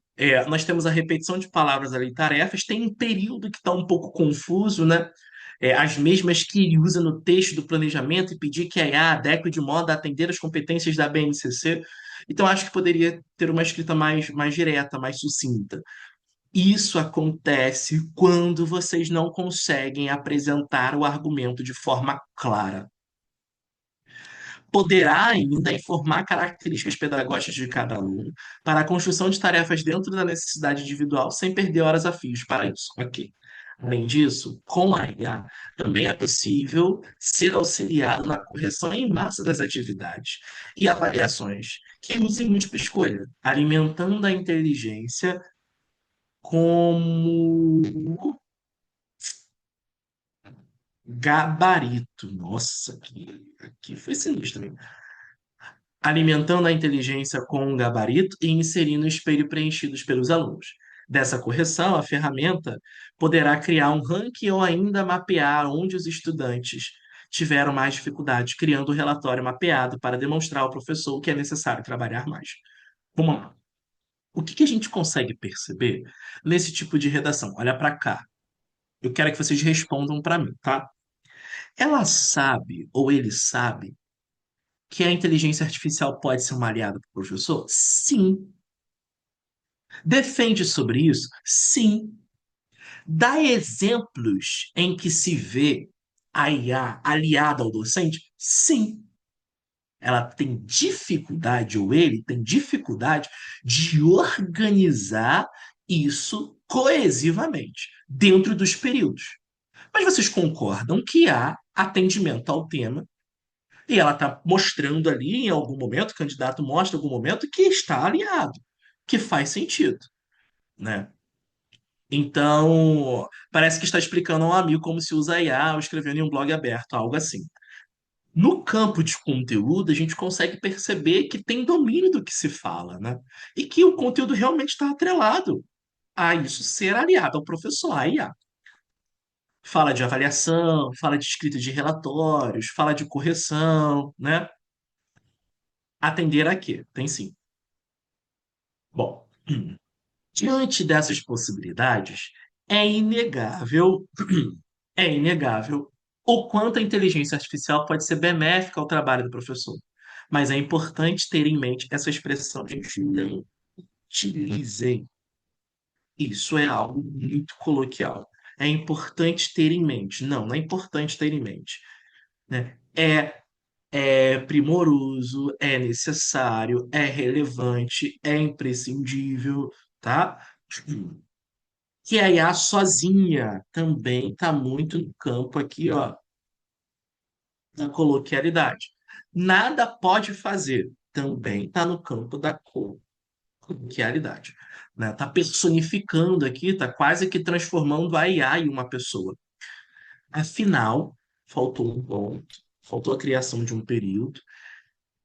nós temos a repetição de palavras ali, tarefas. Tem um período que está um pouco confuso, né? As mesmas que ele usa no texto do planejamento e pedir que a IA adeque de modo a atender as competências da BNCC. Então, acho que poderia ter uma escrita mais direta, mais sucinta. Isso acontece quando vocês não conseguem apresentar o argumento de forma clara. Poderá ainda informar características pedagógicas de cada aluno para a construção de tarefas dentro da necessidade individual, sem perder horas a fios para isso. Ok. Além disso, com a IA, também é possível ser auxiliado na correção em massa das atividades e avaliações que usem múltipla escolha, alimentando a inteligência como gabarito. Nossa, aqui foi sinistro também. Alimentando a inteligência com um gabarito e inserindo o espelho preenchidos pelos alunos. Dessa correção, a ferramenta poderá criar um ranking ou ainda mapear onde os estudantes tiveram mais dificuldades, criando um relatório mapeado para demonstrar ao professor que é necessário trabalhar mais. Vamos lá. O que a gente consegue perceber nesse tipo de redação? Olha para cá. Eu quero que vocês respondam para mim, tá? Ela sabe ou ele sabe que a inteligência artificial pode ser uma aliada para o professor? Sim. Defende sobre isso? Sim. Dá exemplos em que se vê a IA aliada ao docente? Sim. Ela tem dificuldade, ou ele tem dificuldade, de organizar isso coesivamente, dentro dos períodos. Mas vocês concordam que há atendimento ao tema e ela está mostrando ali, em algum momento, o candidato mostra em algum momento que está aliado, que faz sentido, né? Então, parece que está explicando a um amigo como se usa IA ou escrevendo em um blog aberto, algo assim. No campo de conteúdo, a gente consegue perceber que tem domínio do que se fala, né? E que o conteúdo realmente está atrelado a isso ser aliado ao professor, à IA. Fala de avaliação, fala de escrita de relatórios, fala de correção, né? Atender a quê? Tem sim. Bom, diante dessas possibilidades, é inegável, é inegável o quanto a inteligência artificial pode ser benéfica ao trabalho do professor. Mas é importante ter em mente essa expressão, gente, não utilizem. Isso é algo muito coloquial. É importante ter em mente. Não, não é importante ter em mente, né? É primoroso, é necessário, é relevante, é imprescindível, tá? Que a IA sozinha também está muito no campo aqui, ó, da coloquialidade. Nada pode fazer, também está no campo da coloquialidade. Né? Tá personificando aqui, tá quase que transformando a IA em uma pessoa. Afinal, faltou um ponto, faltou a criação de um período.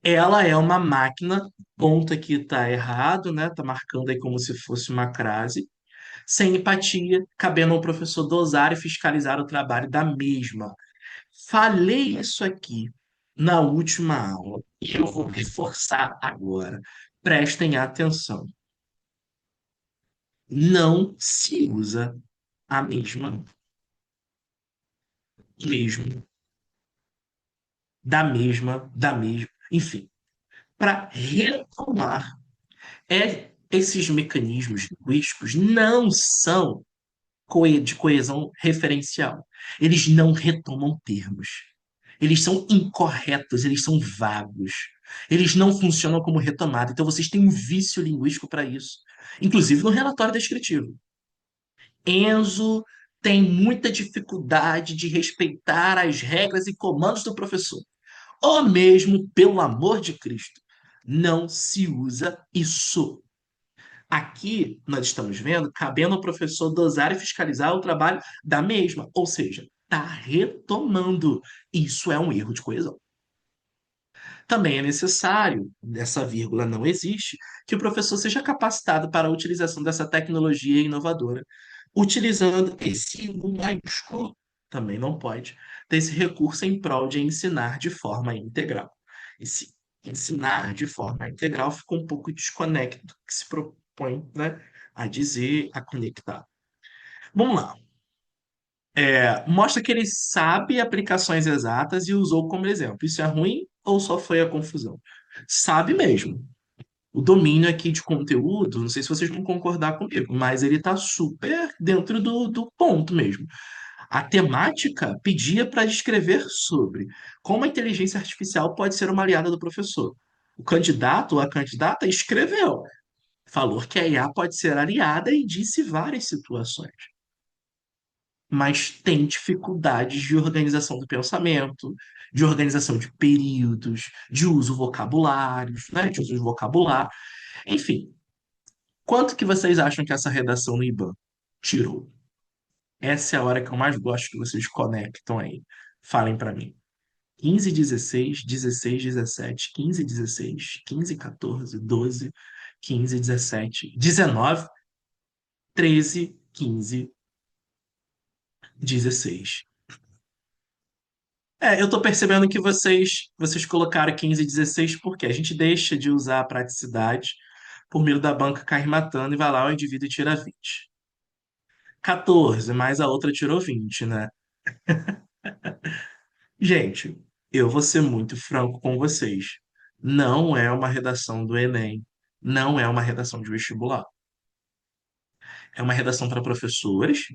Ela é uma máquina, ponto aqui está errado, né? Tá marcando aí como se fosse uma crase, sem empatia, cabendo ao professor dosar e fiscalizar o trabalho da mesma. Falei isso aqui na última aula e eu vou reforçar agora. Prestem atenção. Não se usa a mesmo, da mesma, enfim, para retomar. Esses mecanismos linguísticos não são de coesão referencial. Eles não retomam termos. Eles são incorretos, eles são vagos. Eles não funcionam como retomada. Então vocês têm um vício linguístico para isso. Inclusive no relatório descritivo. Enzo tem muita dificuldade de respeitar as regras e comandos do professor. Ou mesmo, pelo amor de Cristo, não se usa isso. Aqui nós estamos vendo cabendo ao professor dosar e fiscalizar o trabalho da mesma, ou seja, está retomando. Isso é um erro de coesão. Também é necessário, essa vírgula não existe, que o professor seja capacitado para a utilização dessa tecnologia inovadora. Utilizando esse símbolo maiúsculo, também não pode, desse recurso em prol de ensinar de forma integral. Esse ensinar de forma integral fica um pouco desconecto do que se propõe, né, a dizer, a conectar. Vamos lá. Mostra que ele sabe aplicações exatas e usou como exemplo. Isso é ruim ou só foi a confusão? Sabe mesmo. O domínio aqui de conteúdo, não sei se vocês vão concordar comigo, mas ele está super dentro do ponto mesmo. A temática pedia para descrever sobre como a inteligência artificial pode ser uma aliada do professor. O candidato ou a candidata escreveu, falou que a IA pode ser aliada e disse várias situações, mas tem dificuldades de organização do pensamento, de organização de períodos, de uso vocabulários, né, de uso de vocabulário. Enfim, quanto que vocês acham que essa redação no IBAN tirou? Essa é a hora que eu mais gosto que vocês conectam aí. Falem para mim. 15, 16, 16, 17, 15, 16, 15, 14, 12, 15, 17, 19, 13, 15, 16. Eu tô percebendo que vocês colocaram 15 e 16 porque a gente deixa de usar a praticidade por medo da banca cair matando e vai lá o indivíduo e tira 20. 14, mas a outra tirou 20, né? Gente, eu vou ser muito franco com vocês. Não é uma redação do Enem, não é uma redação de vestibular. É uma redação para professores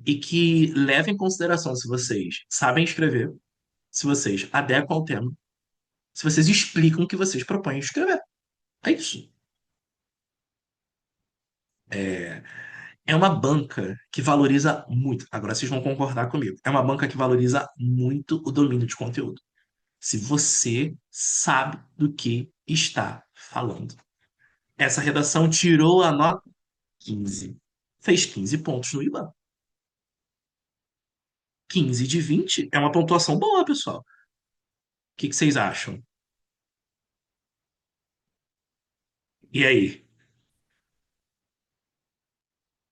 e que leva em consideração se vocês sabem escrever, se vocês adequam ao tema, se vocês explicam o que vocês propõem escrever. É isso. É uma banca que valoriza muito. Agora vocês vão concordar comigo. É uma banca que valoriza muito o domínio de conteúdo. Se você sabe do que está falando. Essa redação tirou a nota 15. Fez 15 pontos no IBAN. 15 de 20 é uma pontuação boa, pessoal. O que vocês acham? E aí?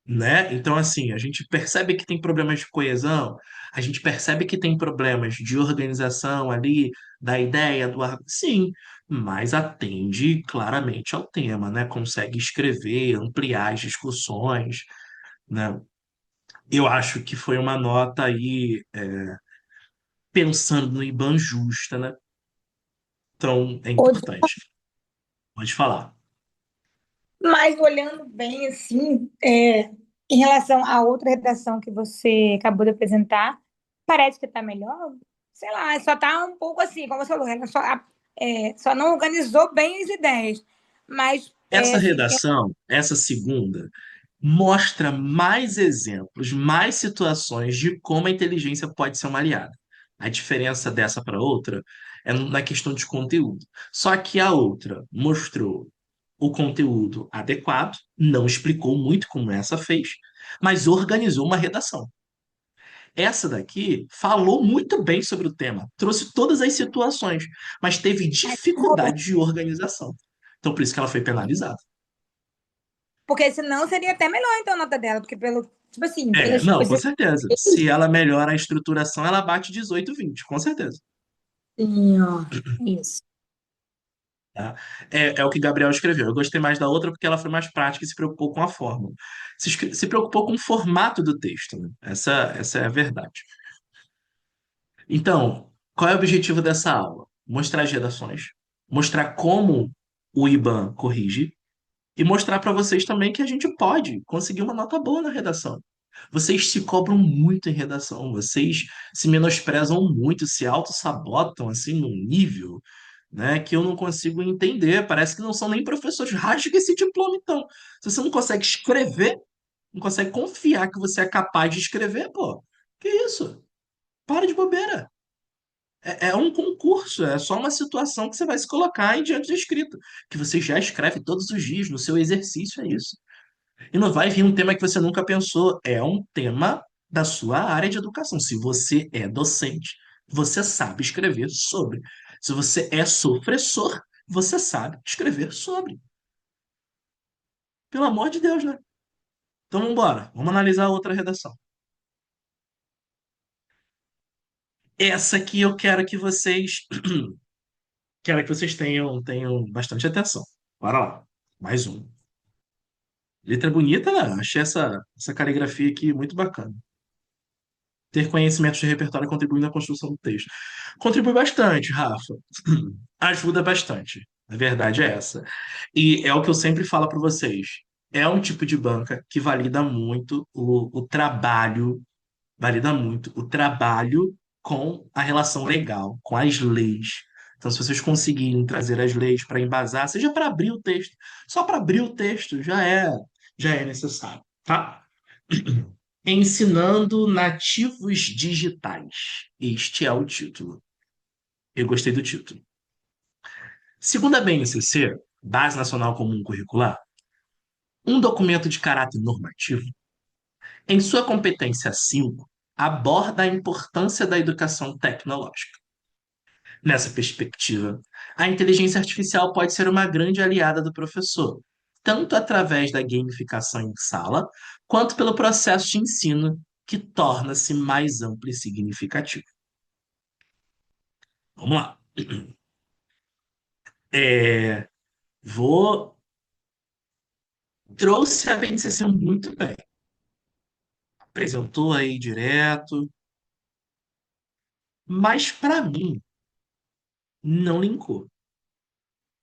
Né? Então, assim, a gente percebe que tem problemas de coesão, a gente percebe que tem problemas de organização ali, da ideia, sim, mas atende claramente ao tema, né? Consegue escrever, ampliar as discussões, né? Eu acho que foi uma nota aí, pensando no IBAN justa, né? Então, é Ou de- importante. Pode falar. Mas olhando bem assim, em relação à outra redação que você acabou de apresentar, parece que está melhor. Sei lá, só está um pouco assim, como você falou, ela só não organizou bem as ideias. Mas Essa assim, redação, essa segunda, mostra mais exemplos, mais situações de como a inteligência pode ser uma aliada. A diferença dessa para outra é na questão de conteúdo. Só que a outra mostrou o conteúdo adequado, não explicou muito como essa fez, mas organizou uma redação. Essa daqui falou muito bem sobre o tema, trouxe todas as situações, mas teve dificuldade de organização. Então, por isso que ela foi penalizada. porque senão seria até melhor então a nota dela, porque pelo, tipo assim, É, pelas não, com coisas certeza. Se ela melhora a estruturação, ela bate 18, 20, com certeza. assim, ó, isso. Tá? É o que Gabriel escreveu. Eu gostei mais da outra porque ela foi mais prática e se preocupou com a forma. Se preocupou com o formato do texto, né? Essa é a verdade. Então, qual é o objetivo dessa aula? Mostrar as redações, mostrar como o IBAN corrige e mostrar para vocês também que a gente pode conseguir uma nota boa na redação. Vocês se cobram muito em redação, vocês se menosprezam muito, se auto-sabotam assim num nível, né, que eu não consigo entender. Parece que não são nem professores. Rasga esse diploma, então. Se você não consegue escrever, não consegue confiar que você é capaz de escrever, pô, que isso? Para de bobeira. É um concurso, é só uma situação que você vai se colocar em diante da escrita, que você já escreve todos os dias no seu exercício, é isso. E não vai vir um tema que você nunca pensou, é um tema da sua área de educação. Se você é docente, você sabe escrever sobre. Se você é sofressor, você sabe escrever sobre. Pelo amor de Deus, né? Então vamos embora, vamos analisar a outra redação. Essa aqui eu quero que vocês tenham bastante atenção. Bora lá, mais um. Letra bonita, né? Achei essa caligrafia aqui muito bacana. Ter conhecimentos de repertório contribui na construção do texto. Contribui bastante, Rafa. Ajuda bastante. A verdade é essa. E é o que eu sempre falo para vocês. É um tipo de banca que valida muito o trabalho com a relação legal, com as leis. Então, se vocês conseguirem trazer as leis para embasar, seja para abrir o texto, só para abrir o texto já é necessário, tá? Ensinando nativos digitais. Este é o título. Eu gostei do título. Segundo a BNCC, Base Nacional Comum Curricular, um documento de caráter normativo, em sua competência 5, aborda a importância da educação tecnológica. Nessa perspectiva, a inteligência artificial pode ser uma grande aliada do professor, tanto através da gamificação em sala, quanto pelo processo de ensino, que torna-se mais amplo e significativo. Vamos lá. É, vou. Trouxe a BNCC muito bem. Apresentou aí direto, mas para mim não linkou.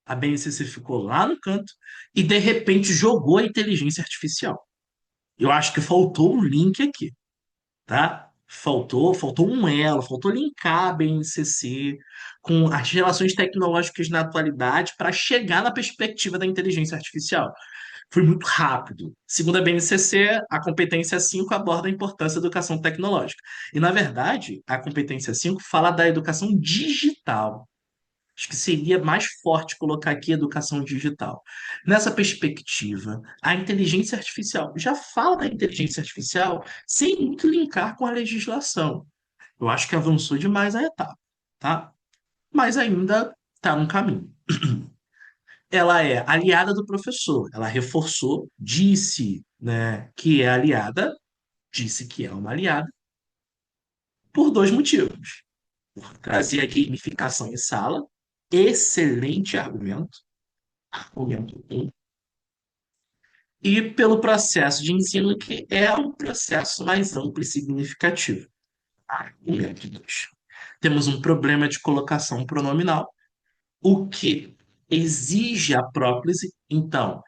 A BNCC ficou lá no canto e de repente jogou a inteligência artificial. Eu acho que faltou um link aqui, tá? Faltou um elo, faltou linkar a BNCC com as relações tecnológicas na atualidade para chegar na perspectiva da inteligência artificial. Foi muito rápido. Segundo a BNCC, a competência 5 aborda a importância da educação tecnológica. E, na verdade, a competência 5 fala da educação digital. Acho que seria mais forte colocar aqui educação digital. Nessa perspectiva, a inteligência artificial já fala da inteligência artificial sem muito linkar com a legislação. Eu acho que avançou demais a etapa, tá? Mas ainda está no caminho. Ela é aliada do professor. Ela reforçou, disse, né, que é aliada, disse que é uma aliada, por dois motivos. Trazer a gamificação em sala, excelente argumento, argumento um, e pelo processo de ensino, que é um processo mais amplo e significativo. Argumento 2. Temos um problema de colocação pronominal, O que exige a próclise, então,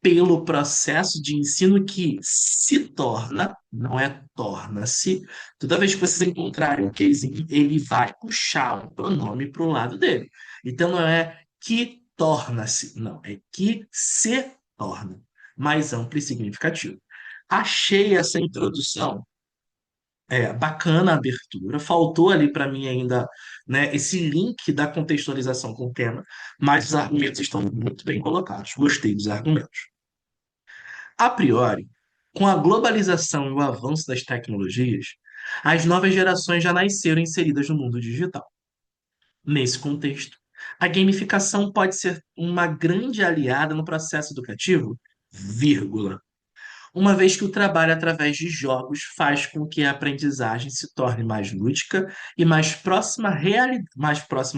pelo processo de ensino que se torna, não é torna-se. Toda vez que vocês encontrarem um quezinho, ele vai puxar o pronome para o lado dele. Então não é que torna-se, não, é que se torna. Mais amplo e significativo. Achei essa introdução bacana a abertura, faltou ali para mim ainda, né, esse link da contextualização com o tema, mas os argumentos estão muito bem colocados. Gostei dos argumentos. A priori, com a globalização e o avanço das tecnologias, as novas gerações já nasceram inseridas no mundo digital. Nesse contexto, a gamificação pode ser uma grande aliada no processo educativo, vírgula, uma vez que o trabalho através de jogos faz com que a aprendizagem se torne mais lúdica e mais próxima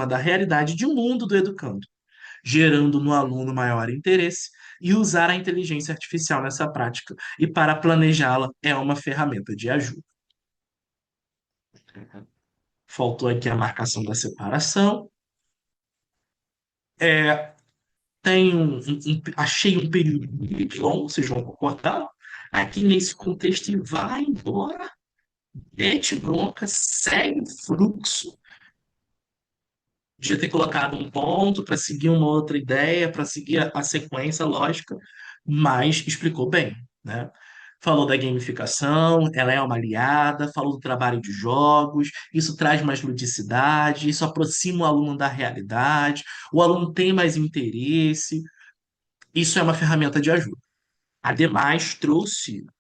da realidade de mundo do educando, gerando no aluno maior interesse e usar a inteligência artificial nessa prática. E para planejá-la é uma ferramenta de ajuda. Faltou aqui a marcação da separação. É, achei um período muito longo, vocês vão concordar. Aqui nesse contexto, e vai embora, mete bronca, segue o fluxo. Podia ter colocado um ponto para seguir uma outra ideia, para seguir a sequência lógica, mas explicou bem, né? Falou da gamificação, ela é uma aliada, falou do trabalho de jogos, isso traz mais ludicidade, isso aproxima o aluno da realidade, o aluno tem mais interesse, isso é uma ferramenta de ajuda. Ademais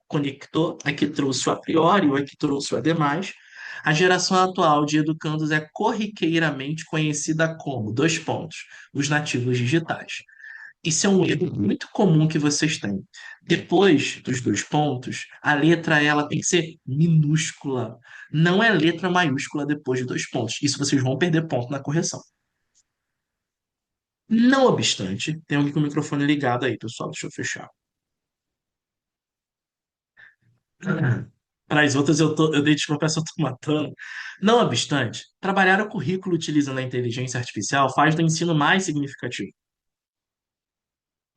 conectou, aqui trouxe o a priori, o aqui trouxe o ademais. A geração atual de educandos é corriqueiramente conhecida como, dois pontos, os nativos digitais. Isso é um erro muito comum que vocês têm. Depois dos dois pontos, a letra ela tem que ser minúscula. Não é letra maiúscula depois de dois pontos. Isso vocês vão perder ponto na correção. Não obstante, tem alguém com o microfone ligado aí, pessoal. Deixa eu fechar. Para as outras, eu dei desculpa, peço, eu estou matando. Não obstante, trabalhar o currículo utilizando a inteligência artificial faz do ensino mais significativo.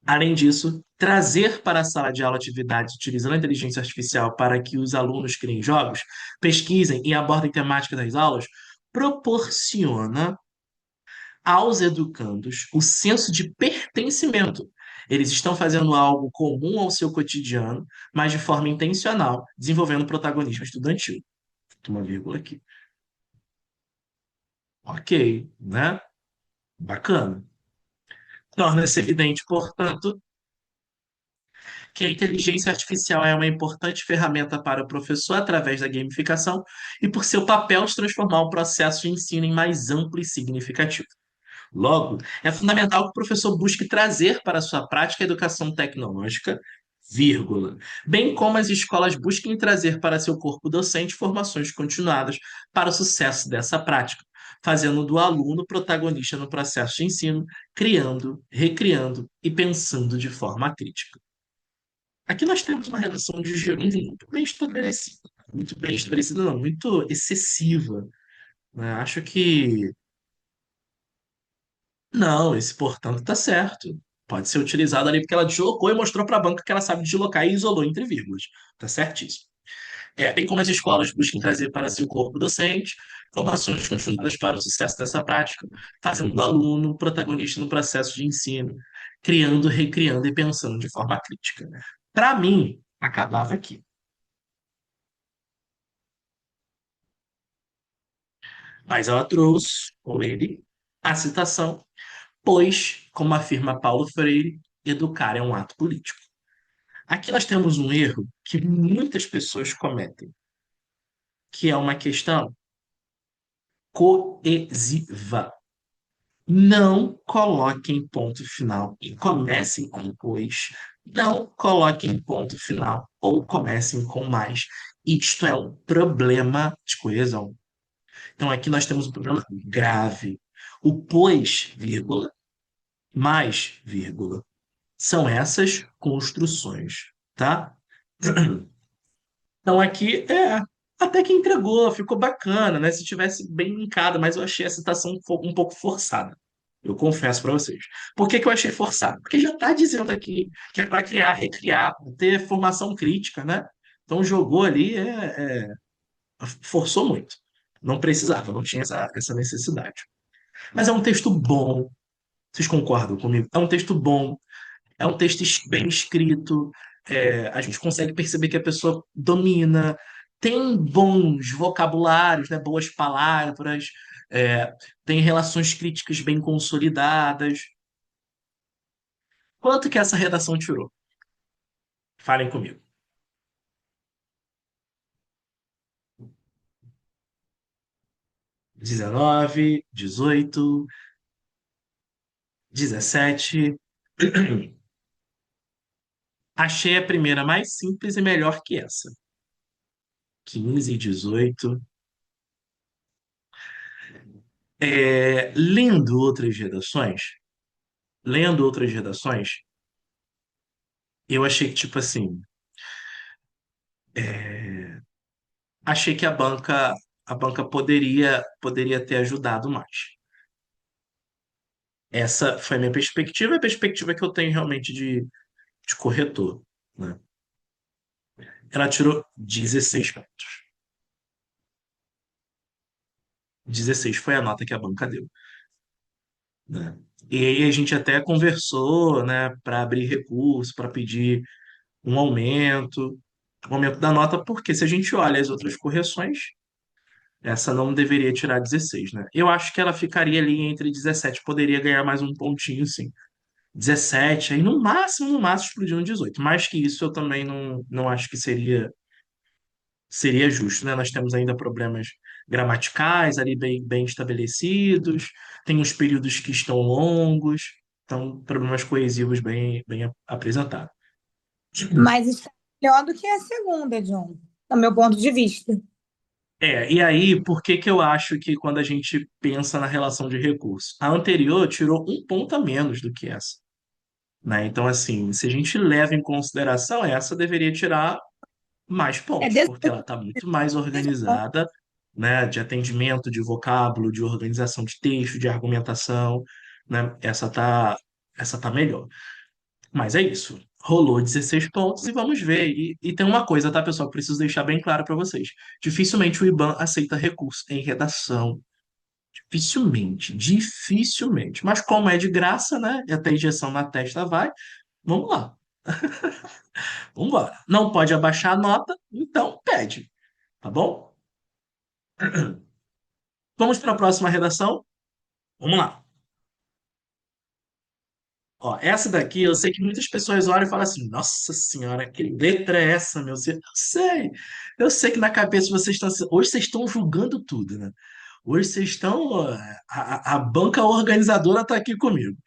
Além disso, trazer para a sala de aula atividades utilizando a inteligência artificial para que os alunos criem jogos, pesquisem e abordem temáticas das aulas, proporciona aos educandos o senso de pertencimento. Eles estão fazendo algo comum ao seu cotidiano, mas de forma intencional, desenvolvendo protagonismo estudantil. Uma vírgula aqui. Ok, né? Bacana. Torna-se evidente, portanto, que a inteligência artificial é uma importante ferramenta para o professor através da gamificação e por seu papel de transformar o processo de ensino em mais amplo e significativo. Logo, é fundamental que o professor busque trazer para a sua prática a educação tecnológica, vírgula, bem como as escolas busquem trazer para seu corpo docente formações continuadas para o sucesso dessa prática, fazendo do aluno protagonista no processo de ensino, criando, recriando e pensando de forma crítica. Aqui nós temos uma relação de gênero muito bem estabelecida, não, muito excessiva, né? Acho que não, esse portanto está certo. Pode ser utilizado ali porque ela deslocou e mostrou para a banca que ela sabe deslocar e isolou entre vírgulas. Está certíssimo. Bem como as escolas busquem trazer para si o corpo docente formações continuadas para o sucesso dessa prática, fazendo do aluno protagonista no processo de ensino, criando, recriando e pensando de forma crítica. Para mim, acabava aqui. Mas ela trouxe, ou ele, a citação, pois, como afirma Paulo Freire, educar é um ato político. Aqui nós temos um erro que muitas pessoas cometem, que é uma questão coesiva. Não coloquem ponto final e comecem com pois. Não coloquem ponto final ou comecem com mais. Isto é um problema de coesão. Então aqui nós temos um problema grave. O pois, vírgula, mais, vírgula, são essas construções, tá? Então aqui até que entregou, ficou bacana, né? Se tivesse bem linkado, mas eu achei a citação um pouco forçada. Eu confesso para vocês. Por que que eu achei forçado? Porque já está dizendo aqui que é para criar, recriar, ter formação crítica, né? Então jogou ali, forçou muito. Não precisava, não tinha essa necessidade. Mas é um texto bom. Vocês concordam comigo? É um texto bom, é um texto bem escrito, a gente consegue perceber que a pessoa domina, tem bons vocabulários, né, boas palavras, é, tem relações críticas bem consolidadas. Quanto que essa redação tirou? Falem comigo. 19, 18, 17. Achei a primeira mais simples e melhor que essa. 15, 18. Lendo outras redações, lendo outras redações, eu achei que, tipo assim, achei que a banca poderia ter ajudado mais. Essa foi a minha perspectiva, a perspectiva que eu tenho realmente de corretor, né? Ela tirou 16 pontos. 16 foi a nota que a banca deu, né? E aí a gente até conversou, né, para abrir recurso, para pedir um aumento da nota, porque se a gente olha as outras correções, essa não deveria tirar 16, né? Eu acho que ela ficaria ali entre 17, poderia ganhar mais um pontinho, sim. 17, aí no máximo explodir um 18. Mais que isso, eu também não acho que seria justo, né? Nós temos ainda problemas gramaticais ali bem estabelecidos, tem os períodos que estão longos, então problemas coesivos bem apresentados. Mas está melhor do que a segunda, John, no meu ponto de vista. E aí, por que que eu acho que quando a gente pensa na relação de recurso? A anterior tirou um ponto a menos do que essa, né? Então, assim, se a gente leva em consideração, essa deveria tirar mais É pontos, porque 18 ela está muito mais pontos. organizada, né? De atendimento, de vocábulo, de organização de texto, de argumentação, né? Essa tá melhor. Mas é isso. Rolou 16 pontos e vamos ver. E tem uma coisa, tá, pessoal? Que preciso deixar bem claro para vocês. Dificilmente o IBAN aceita recurso em redação. Dificilmente. Mas como é de graça, né? E até injeção na testa vai, vamos lá. Vamos embora. Não pode abaixar a nota, então pede, tá bom? Vamos para a próxima redação? Vamos lá. Ó, essa daqui eu sei que muitas pessoas olham e falam assim: Nossa Senhora, que letra é essa, meu Deus? Eu sei que na cabeça vocês estão. Hoje vocês estão julgando tudo, né? Hoje vocês estão. A banca organizadora está aqui comigo.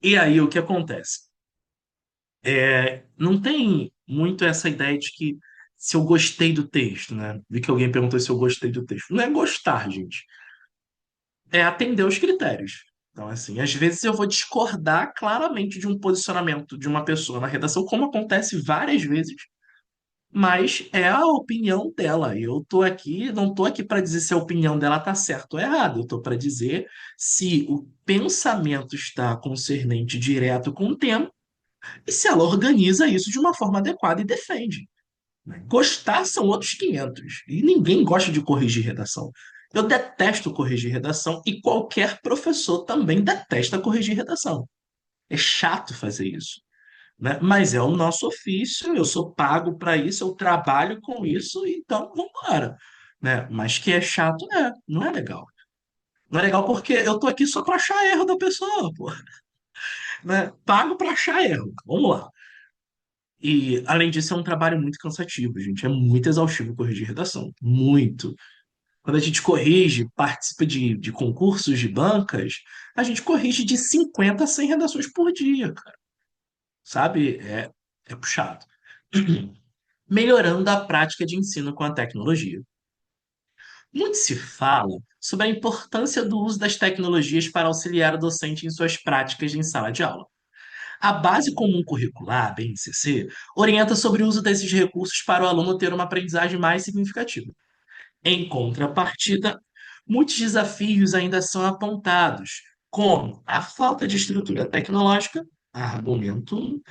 E aí, o que acontece? Não tem muito essa ideia de que se eu gostei do texto, né? Vi que alguém perguntou se eu gostei do texto. Não é gostar, gente. É atender os critérios. Então, assim, às vezes eu vou discordar claramente de um posicionamento de uma pessoa na redação, como acontece várias vezes, mas é a opinião dela. Eu tô aqui, não tô aqui para dizer se a opinião dela tá certa ou errada. Eu tô para dizer se o pensamento está concernente direto com o tema e se ela organiza isso de uma forma adequada e defende, né? Gostar são outros 500. E ninguém gosta de corrigir redação. Eu detesto corrigir redação e qualquer professor também detesta corrigir redação. É chato fazer isso, né? Mas é o nosso ofício, eu sou pago para isso, eu trabalho com isso, então vamos embora, né? Mas que é chato, não é legal. Não é legal porque eu tô aqui só para achar erro da pessoa, pô, né? Pago para achar erro. Vamos lá. E, além disso, é um trabalho muito cansativo, gente. É muito exaustivo corrigir redação. Muito. Quando a gente corrige, participa de concursos de bancas, a gente corrige de 50 a 100 redações por dia, cara. Sabe? É puxado. Melhorando a prática de ensino com a tecnologia. Muito se fala sobre a importância do uso das tecnologias para auxiliar o docente em suas práticas em sala de aula. A Base Comum Curricular, a BNCC, orienta sobre o uso desses recursos para o aluno ter uma aprendizagem mais significativa. Em contrapartida, Muitos desafios ainda são apontados, como a falta de estrutura tecnológica, argumento 1,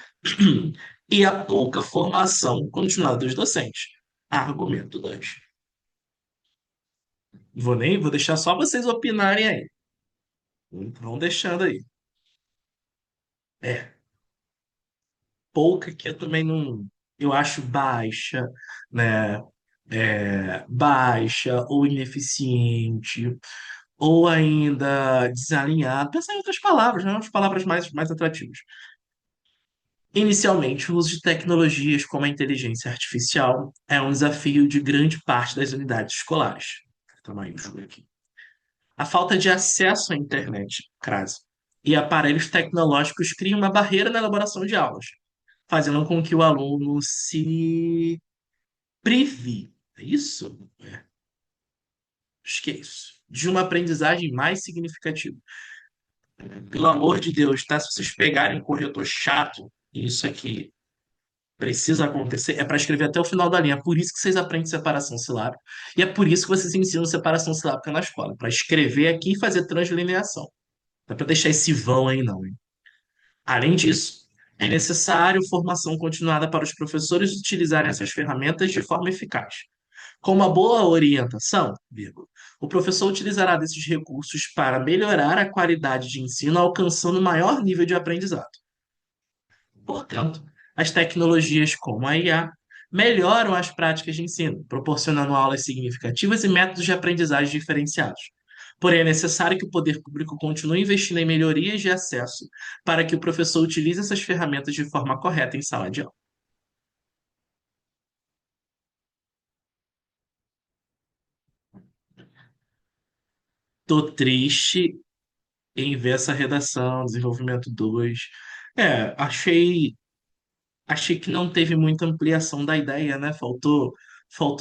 e a pouca formação continuada dos docentes, argumento 2. Vou deixar só vocês opinarem aí. Vão deixando aí. É, pouca que eu também não. Eu acho baixa, né? Baixa ou ineficiente, ou ainda desalinhado. Pensar em outras palavras, né? As palavras mais atrativas. Inicialmente, o uso de tecnologias como a inteligência artificial é um desafio de grande parte das unidades escolares. Tá maiúsculo aqui. A falta de acesso à internet, CRAS, e aparelhos tecnológicos cria uma barreira na elaboração de aulas, fazendo com que o aluno se prive, é isso? Acho que é isso, de uma aprendizagem mais significativa. Pelo amor de Deus, tá? Se vocês pegarem um corretor chato, isso aqui precisa acontecer, é para escrever até o final da linha. É por isso que vocês aprendem separação silábica. E é por isso que vocês ensinam separação silábica na escola, para escrever aqui e fazer translineação. Não é para deixar esse vão aí, não, hein? Além disso, é necessário formação continuada para os professores utilizarem essas ferramentas de forma eficaz. Com uma boa orientação, vírgula, o professor utilizará desses recursos para melhorar a qualidade de ensino, alcançando maior nível de aprendizado. Portanto, as tecnologias como a IA melhoram as práticas de ensino, proporcionando aulas significativas e métodos de aprendizagem diferenciados. Porém, é necessário que o poder público continue investindo em melhorias de acesso para que o professor utilize essas ferramentas de forma correta em sala de aula. Tô triste em ver essa redação, desenvolvimento 2. Achei que não teve muita ampliação da ideia, né? Faltou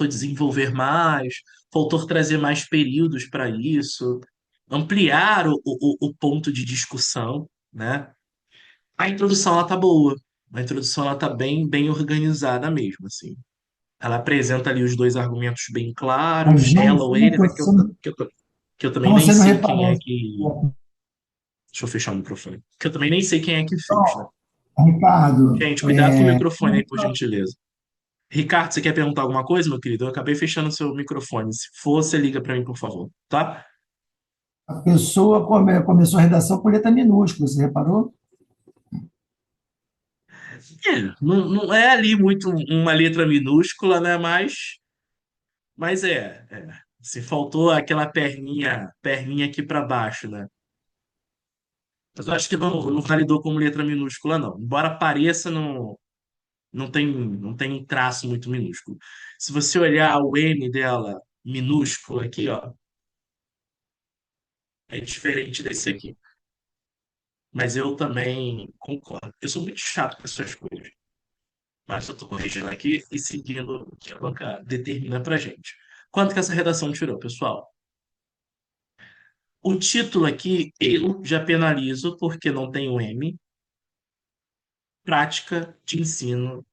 desenvolver mais, faltou trazer mais períodos para isso, ampliar o ponto de discussão, né? A introdução ela tá boa, a introdução ela tá bem organizada mesmo, assim. Ela apresenta ali os dois argumentos bem claros, Mas ela ou ele, né? Que eu também nem você não sei quem é reparou. que. Deixa eu fechar o microfone. Que eu também nem sei quem é que fez, né? Ricardo, Gente, cuidado com o microfone aí, por gentileza. Ricardo, você quer perguntar alguma coisa, meu querido? Eu acabei fechando o seu microfone. Se for, você liga para mim, por favor, tá? a pessoa começou a redação com letra minúscula, você reparou? Não é ali muito uma letra minúscula, né? Mas se faltou aquela perninha aqui para baixo, né? Mas eu acho que não validou como letra minúscula, não. Embora pareça, não tem um traço muito minúsculo. Se você olhar o M dela minúsculo aqui, ó, é diferente desse aqui. Mas eu também concordo. Eu sou muito chato com essas coisas. Mas eu estou corrigindo aqui e seguindo o que a banca determina pra gente. Quanto que essa redação tirou, pessoal? O título aqui, eu já penalizo porque não tem o M. Prática de ensino.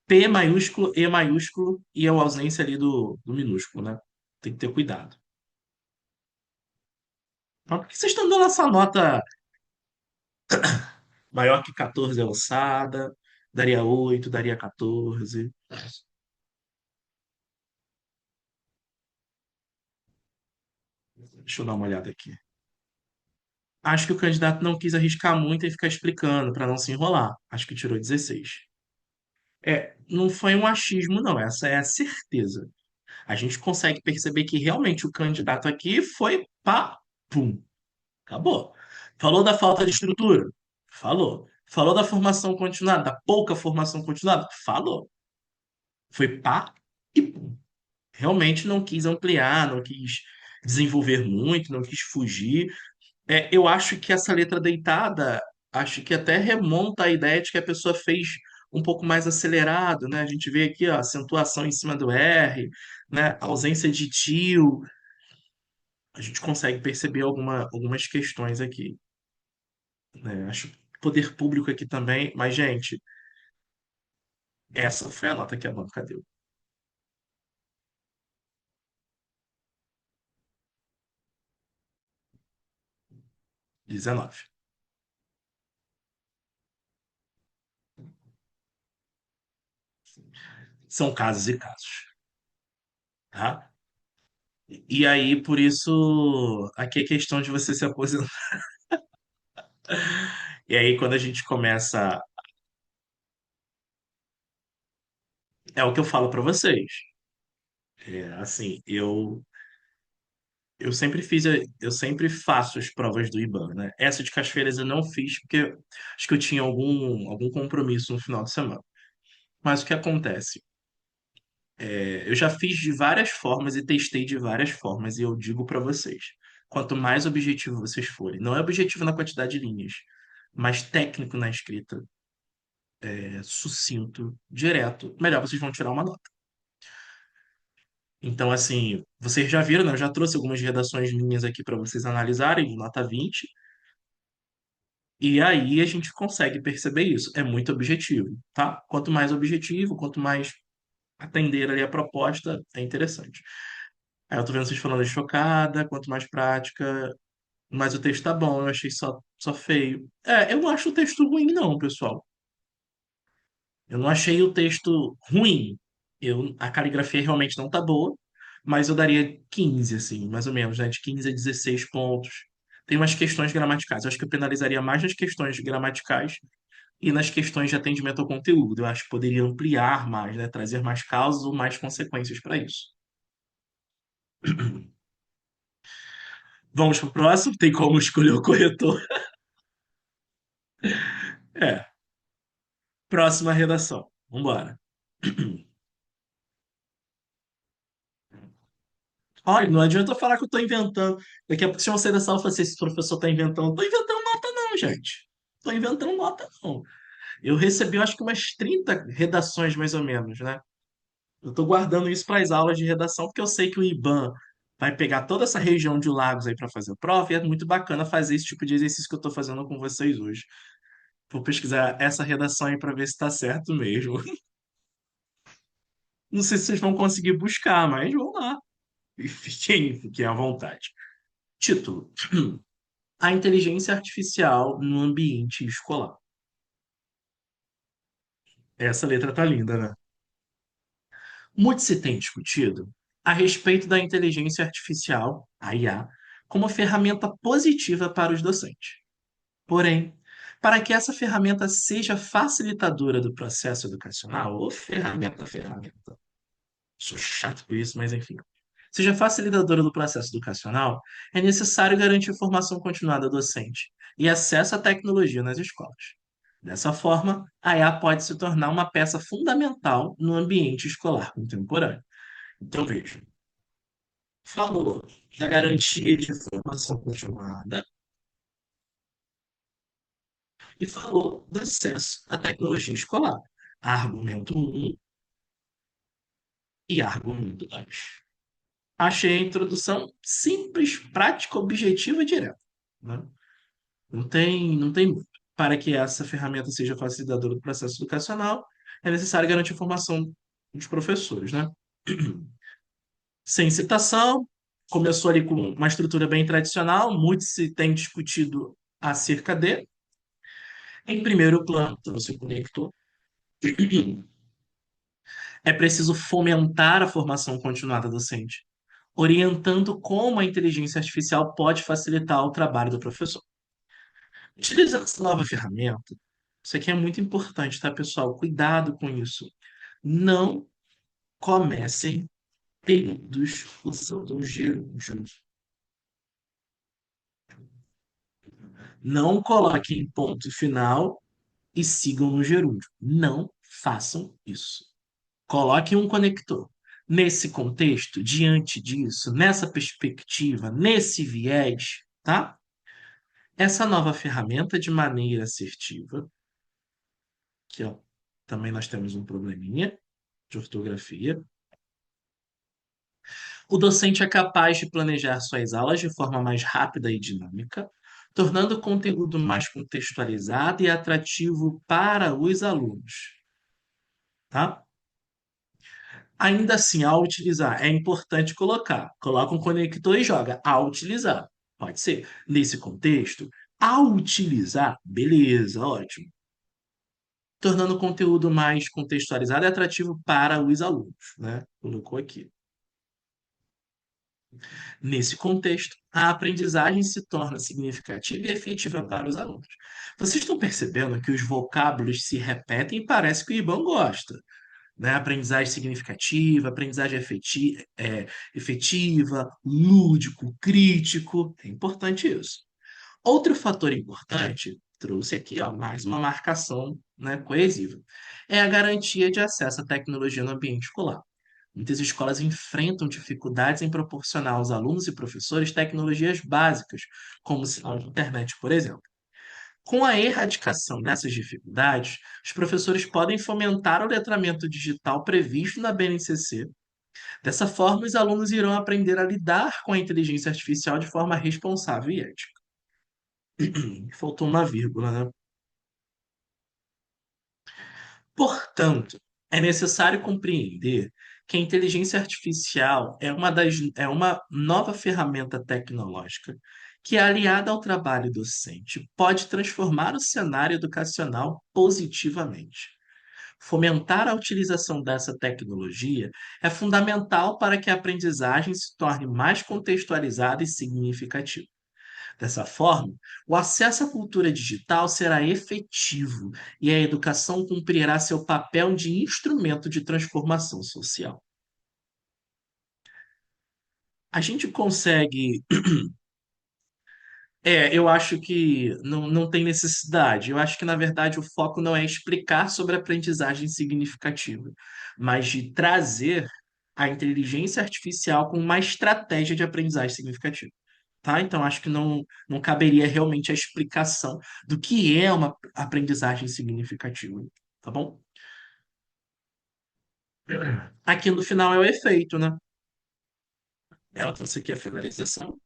P maiúsculo, E maiúsculo e a ausência ali do minúsculo, né? Tem que ter cuidado. Mas por que vocês estão dando essa nota maior que 14 alçada? Daria 8, daria 14. Deixa eu dar uma olhada aqui. Acho que o candidato não quis arriscar muito e ficar explicando para não se enrolar. Acho que tirou 16. Não foi um achismo, não. Essa é a certeza. A gente consegue perceber que realmente o candidato aqui foi pá, pum, acabou. Falou da falta de estrutura? Falou. Falou da formação continuada, da pouca formação continuada? Falou. Foi pá e pum. Realmente não quis ampliar, não quis desenvolver muito, não quis fugir. Eu acho que essa letra deitada, acho que até remonta à ideia de que a pessoa fez um pouco mais acelerado, né? A gente vê aqui, ó, acentuação em cima do R, né? Ausência de tio. A gente consegue perceber algumas questões aqui, né? Acho poder público aqui também, mas, gente, essa foi a nota que a banca deu. 19. São casos e casos, tá? E aí, por isso, aqui é questão de você se aposentar. E aí, quando a gente começa, é o que eu falo para vocês. É, assim, eu sempre fiz, eu sempre faço as provas do IBAN, né? Essa de Casfeiras eu não fiz porque acho que eu tinha algum compromisso no final de semana. Mas o que acontece? Eu já fiz de várias formas e testei de várias formas, e eu digo para vocês: quanto mais objetivo vocês forem, não é objetivo na quantidade de linhas, mas técnico na escrita, sucinto, direto, melhor vocês vão tirar uma nota. Então, assim, vocês já viram, né? Eu já trouxe algumas redações minhas aqui para vocês analisarem, de nota 20, e aí a gente consegue perceber isso. É muito objetivo, tá? Quanto mais objetivo, quanto mais atender ali a proposta, é interessante. Aí eu tô vendo vocês falando de chocada, quanto mais prática, mas o texto tá bom, eu achei só feio. Eu não acho o texto ruim, não, pessoal. Eu não achei o texto ruim. A caligrafia realmente não tá boa, mas eu daria 15, assim, mais ou menos, né? De 15 a 16 pontos. Tem umas questões gramaticais. Eu acho que eu penalizaria mais nas questões gramaticais e nas questões de atendimento ao conteúdo. Eu acho que poderia ampliar mais, né? Trazer mais causas ou mais consequências para isso. Vamos pro próximo? Tem como escolher o corretor? É. Próxima redação. Vambora. Olha, não adianta eu falar que eu tô inventando. Daqui a pouco, se você da sala e falar assim, esse professor tá inventando. Tô inventando nota, não, gente. Tô inventando nota, não. Eu recebi, eu acho que umas 30 redações, mais ou menos, né? Eu tô guardando isso para as aulas de redação, porque eu sei que o IBAN vai pegar toda essa região de lagos aí para fazer a prova, e é muito bacana fazer esse tipo de exercício que eu tô fazendo com vocês hoje. Vou pesquisar essa redação aí para ver se tá certo mesmo. Não sei se vocês vão conseguir buscar, mas vão lá. E fiquem à vontade. Título: A inteligência artificial no ambiente escolar. Essa letra tá linda, né? Muito se tem discutido a respeito da inteligência artificial, a IA, como ferramenta positiva para os docentes. Porém, para que essa ferramenta seja facilitadora do processo educacional, ou ferramenta, sou chato com isso, mas enfim, seja facilitadora do processo educacional, é necessário garantir formação continuada docente e acesso à tecnologia nas escolas. Dessa forma, a IA pode se tornar uma peça fundamental no ambiente escolar contemporâneo. Então, veja, falou da garantia de formação continuada e falou do acesso à tecnologia escolar. Argumento um e argumento 2. Achei a introdução simples, prática, objetiva e direta. Né? Não tem muito. Para que essa ferramenta seja facilitadora do processo educacional, é necessário garantir formação dos professores. Né? Sem citação, começou ali com uma estrutura bem tradicional, muito se tem discutido acerca de. Em primeiro plano, você conectou. É preciso fomentar a formação continuada docente, orientando como a inteligência artificial pode facilitar o trabalho do professor. Utilizando essa nova ferramenta, isso aqui é muito importante, tá, pessoal? Cuidado com isso. Não comecem períodos usando gerúndios. Não coloquem ponto final e sigam no gerúndio. Não façam isso. Coloquem um conector. Nesse contexto, diante disso, nessa perspectiva, nesse viés, tá? Essa nova ferramenta de maneira assertiva, que ó, também nós temos um probleminha de ortografia. O docente é capaz de planejar suas aulas de forma mais rápida e dinâmica, tornando o conteúdo mais contextualizado e atrativo para os alunos, tá? Ainda assim, ao utilizar, é importante colocar. Coloca um conector e joga. Ao utilizar. Pode ser. Nesse contexto, Ao utilizar, beleza, ótimo. Tornando o conteúdo mais contextualizado e atrativo para os alunos, né? Colocou aqui. Nesse contexto, a aprendizagem se torna significativa e efetiva para os alunos. Vocês estão percebendo que os vocábulos se repetem e parece que o IBAN gosta, né? Aprendizagem significativa, aprendizagem efetiva, lúdico, crítico. É importante isso. Outro fator importante, trouxe aqui, ó, mais uma marcação, né, coesiva, é a garantia de acesso à tecnologia no ambiente escolar. Muitas escolas enfrentam dificuldades em proporcionar aos alunos e professores tecnologias básicas, como o sinal de internet, por exemplo. Com a erradicação dessas dificuldades, os professores podem fomentar o letramento digital previsto na BNCC. Dessa forma, os alunos irão aprender a lidar com a inteligência artificial de forma responsável e ética. Faltou uma vírgula, né? Portanto, é necessário compreender que a inteligência artificial é uma nova ferramenta tecnológica que, aliada ao trabalho docente, pode transformar o cenário educacional positivamente. Fomentar a utilização dessa tecnologia é fundamental para que a aprendizagem se torne mais contextualizada e significativa. Dessa forma, o acesso à cultura digital será efetivo e a educação cumprirá seu papel de instrumento de transformação social. A gente consegue. Eu acho que não tem necessidade. Eu acho que, na verdade, o foco não é explicar sobre aprendizagem significativa, mas de trazer a inteligência artificial com uma estratégia de aprendizagem significativa. Tá? Então, acho que não caberia realmente a explicação do que é uma aprendizagem significativa, tá bom? Aqui no final é o efeito, né? Ela trouxe aqui a finalização,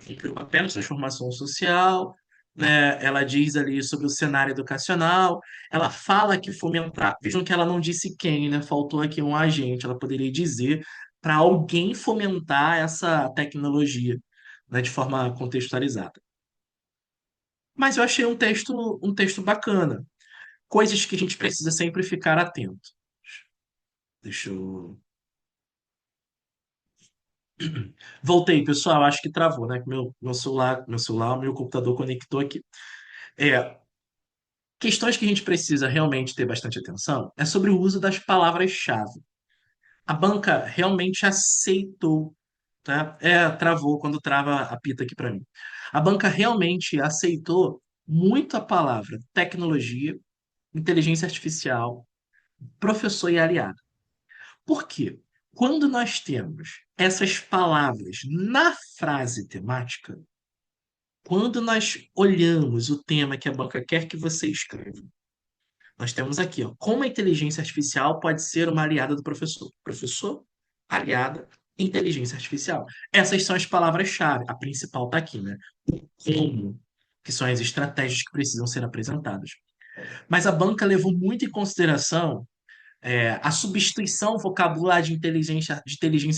cumpriu apenas transformação social, né? Ela diz ali sobre o cenário educacional, ela fala que fomentar, vejam que ela não disse quem, né? Faltou aqui um agente, ela poderia dizer para alguém fomentar essa tecnologia, né, de forma contextualizada. Mas eu achei um texto bacana. Coisas que a gente precisa sempre ficar atento. Deixa eu. Voltei, pessoal. Acho que travou, né? Meu computador conectou aqui. É, questões que a gente precisa realmente ter bastante atenção é sobre o uso das palavras-chave. A banca realmente aceitou, tá? Travou quando trava a pita aqui para mim. A banca realmente aceitou muito a palavra tecnologia, inteligência artificial, professor e aliado. Por quê? Quando nós temos essas palavras na frase temática, quando nós olhamos o tema que a banca quer que você escreva, nós temos aqui, ó, como a inteligência artificial pode ser uma aliada do professor. Professor, aliada, inteligência artificial. Essas são as palavras-chave. A principal está aqui, né? O como, que são as estratégias que precisam ser apresentadas. Mas a banca levou muito em consideração a substituição vocabular de inteligência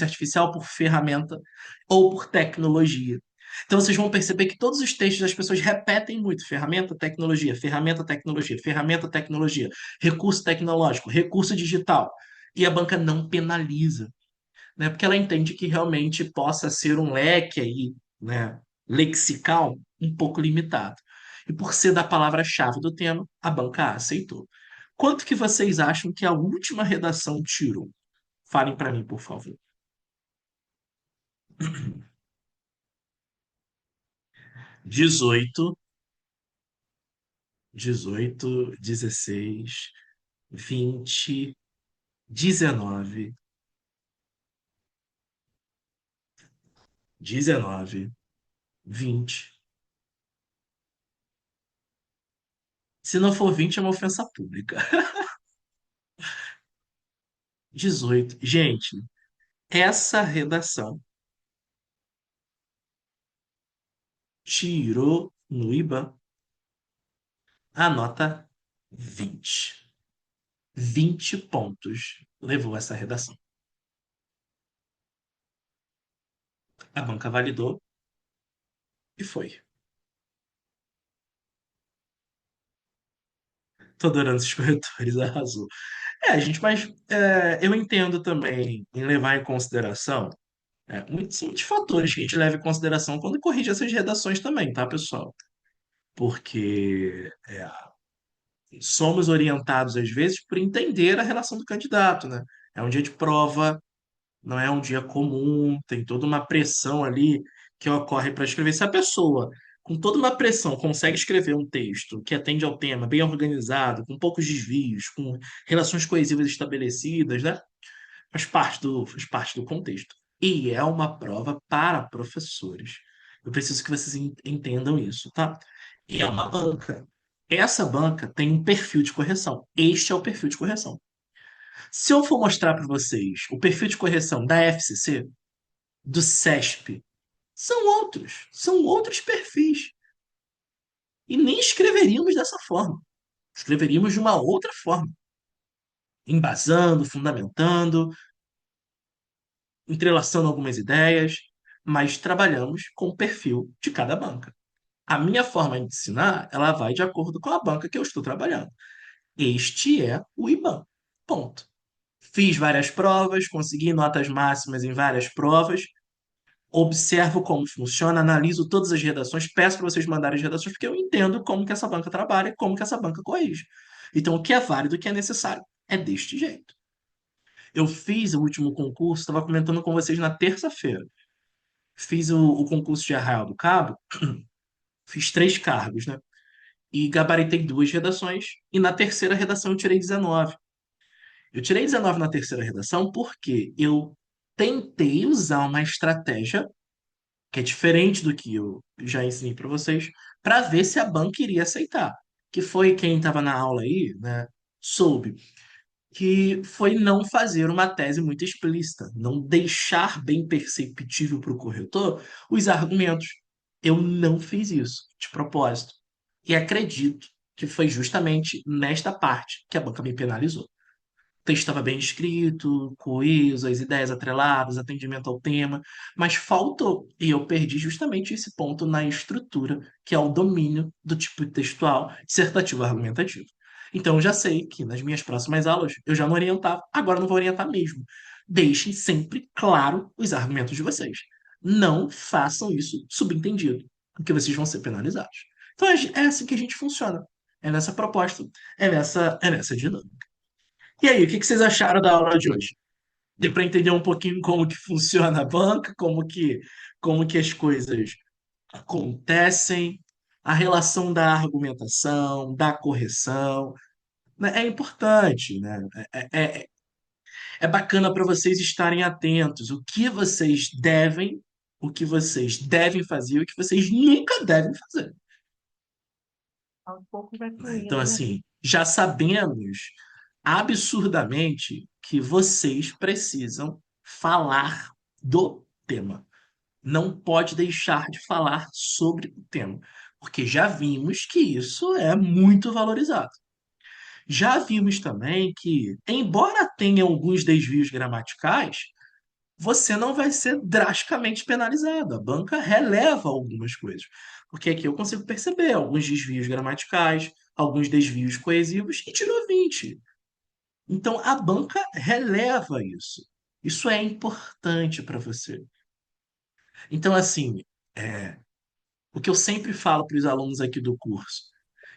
artificial por ferramenta ou por tecnologia. Então vocês vão perceber que todos os textos das pessoas repetem muito ferramenta, tecnologia, ferramenta, tecnologia, ferramenta, tecnologia, recurso tecnológico, recurso digital. E a banca não penaliza, né? Porque ela entende que realmente possa ser um leque aí, né, lexical um pouco limitado. E por ser da palavra-chave do tema, a banca aceitou. Quanto que vocês acham que a última redação tirou? Falem para mim, por favor. 18, 18, 16, 20, 19, 19, 20. Se não for 20, é uma ofensa pública. 18. Gente, essa redação tirou no IBAN a nota 20. 20 pontos levou essa redação. A banca validou e foi. Tô adorando esses corretores, arrasou. Gente, mas eu entendo também em levar em consideração muitos fatores que a gente leva em consideração quando corrige essas redações também, tá, pessoal? Porque somos orientados, às vezes, por entender a relação do candidato, né? É um dia de prova, não é um dia comum, tem toda uma pressão ali que ocorre para escrever. Se a pessoa, com toda uma pressão, consegue escrever um texto que atende ao tema, bem organizado, com poucos desvios, com relações coesivas estabelecidas, né? Faz parte do contexto. E é uma prova para professores. Eu preciso que vocês entendam isso, tá? E é uma banca. Essa banca tem um perfil de correção. Este é o perfil de correção. Se eu for mostrar para vocês o perfil de correção da FCC, do CESP, são outros perfis. E nem escreveríamos dessa forma. Escreveríamos de uma outra forma, embasando, fundamentando, entrelaçando algumas ideias, mas trabalhamos com o perfil de cada banca. A minha forma de ensinar, ela vai de acordo com a banca que eu estou trabalhando. Este é o IBAN. Ponto. Fiz várias provas, consegui notas máximas em várias provas, observo como funciona, analiso todas as redações, peço para vocês mandarem as redações, porque eu entendo como que essa banca trabalha, como que essa banca corrige. Então, o que é válido, o que é necessário, é deste jeito. Eu fiz o último concurso, estava comentando com vocês na terça-feira. Fiz o concurso de Arraial do Cabo, fiz 3 cargos, né? E gabaritei 2 redações, e na terceira redação eu tirei 19. Eu tirei 19 na terceira redação porque eu tentei usar uma estratégia que é diferente do que eu já ensinei para vocês, para ver se a banca iria aceitar. Que foi quem estava na aula aí, né, soube, que foi não fazer uma tese muito explícita, não deixar bem perceptível para o corretor os argumentos. Eu não fiz isso de propósito. E acredito que foi justamente nesta parte que a banca me penalizou. O texto estava bem escrito, coeso, as ideias atreladas, atendimento ao tema, mas faltou. E eu perdi justamente esse ponto na estrutura, que é o domínio do tipo textual, dissertativo argumentativo. Então, eu já sei que nas minhas próximas aulas eu já não orientava, agora não vou orientar mesmo. Deixem sempre claro os argumentos de vocês. Não façam isso subentendido, porque vocês vão ser penalizados. Então, é assim que a gente funciona. É nessa proposta, é nessa dinâmica. E aí, o que vocês acharam da aula de hoje? Deu para entender um pouquinho como que funciona a banca, como que as coisas acontecem, a relação da argumentação, da correção, né? É importante, né? É bacana para vocês estarem atentos. O que vocês devem fazer, e o que vocês nunca devem fazer. Aos poucos vai Então, fluindo, né? assim, já sabemos absurdamente que vocês precisam falar do tema. Não pode deixar de falar sobre o tema, porque já vimos que isso é muito valorizado. Já vimos também que, embora tenha alguns desvios gramaticais, você não vai ser drasticamente penalizado. A banca releva algumas coisas. Porque aqui eu consigo perceber alguns desvios gramaticais, alguns desvios coesivos e tirou 20. Então a banca releva isso. Isso é importante para você. Então, assim, o que eu sempre falo para os alunos aqui do curso,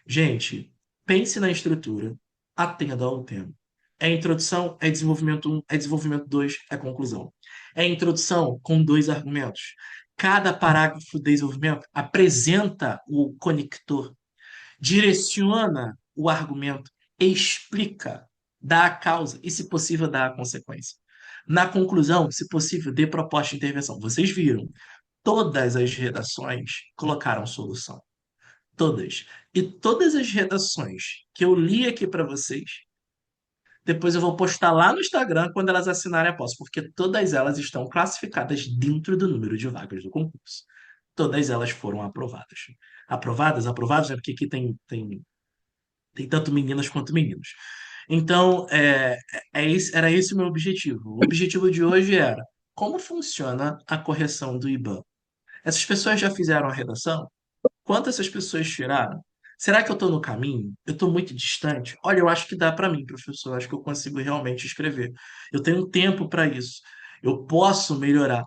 gente, pense na estrutura, atenda ao tema. É introdução, é desenvolvimento um, é desenvolvimento 2, é conclusão. É introdução com 2 argumentos. Cada parágrafo de desenvolvimento apresenta o conector, direciona o argumento, explica, dá a causa e, se possível, dá a consequência. Na conclusão, se possível, dê proposta de intervenção. Vocês viram, todas as redações colocaram solução. Todas. E todas as redações que eu li aqui para vocês, depois eu vou postar lá no Instagram quando elas assinarem a posse, porque todas elas estão classificadas dentro do número de vagas do concurso. Todas elas foram aprovadas. Aprovadas, né? Porque aqui tem tanto meninas quanto meninos. Então, era esse o meu objetivo. O objetivo de hoje era como funciona a correção do IBAN. Essas pessoas já fizeram a redação? Quanto essas pessoas tiraram? Será que eu estou no caminho? Eu estou muito distante? Olha, eu acho que dá para mim, professor. Eu acho que eu consigo realmente escrever. Eu tenho tempo para isso. Eu posso melhorar?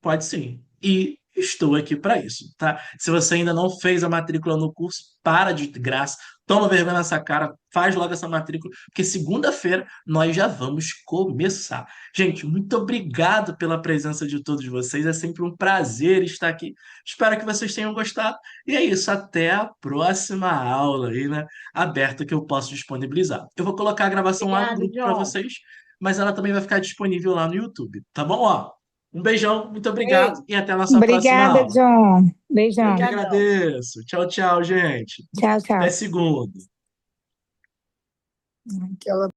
Pode sim. E estou aqui para isso, tá? Se você ainda não fez a matrícula no curso, para de graça, toma vergonha nessa cara, faz logo essa matrícula, porque segunda-feira nós já vamos começar. Gente, muito obrigado pela presença de todos vocês. É sempre um prazer estar aqui. Espero que vocês tenham gostado. E é isso, até a próxima aula aí, né? Aberta que eu posso disponibilizar. Eu vou colocar a gravação lá no Obrigada, grupo para John. vocês, mas ela também vai ficar disponível lá no YouTube, tá bom? Ó, um beijão, muito obrigado Beijo. e até a nossa próxima Obrigada, aula. John. Eu que Beijão. Obrigadão. agradeço. Tchau, tchau, gente. Tchau, Até tchau. segunda. Aquela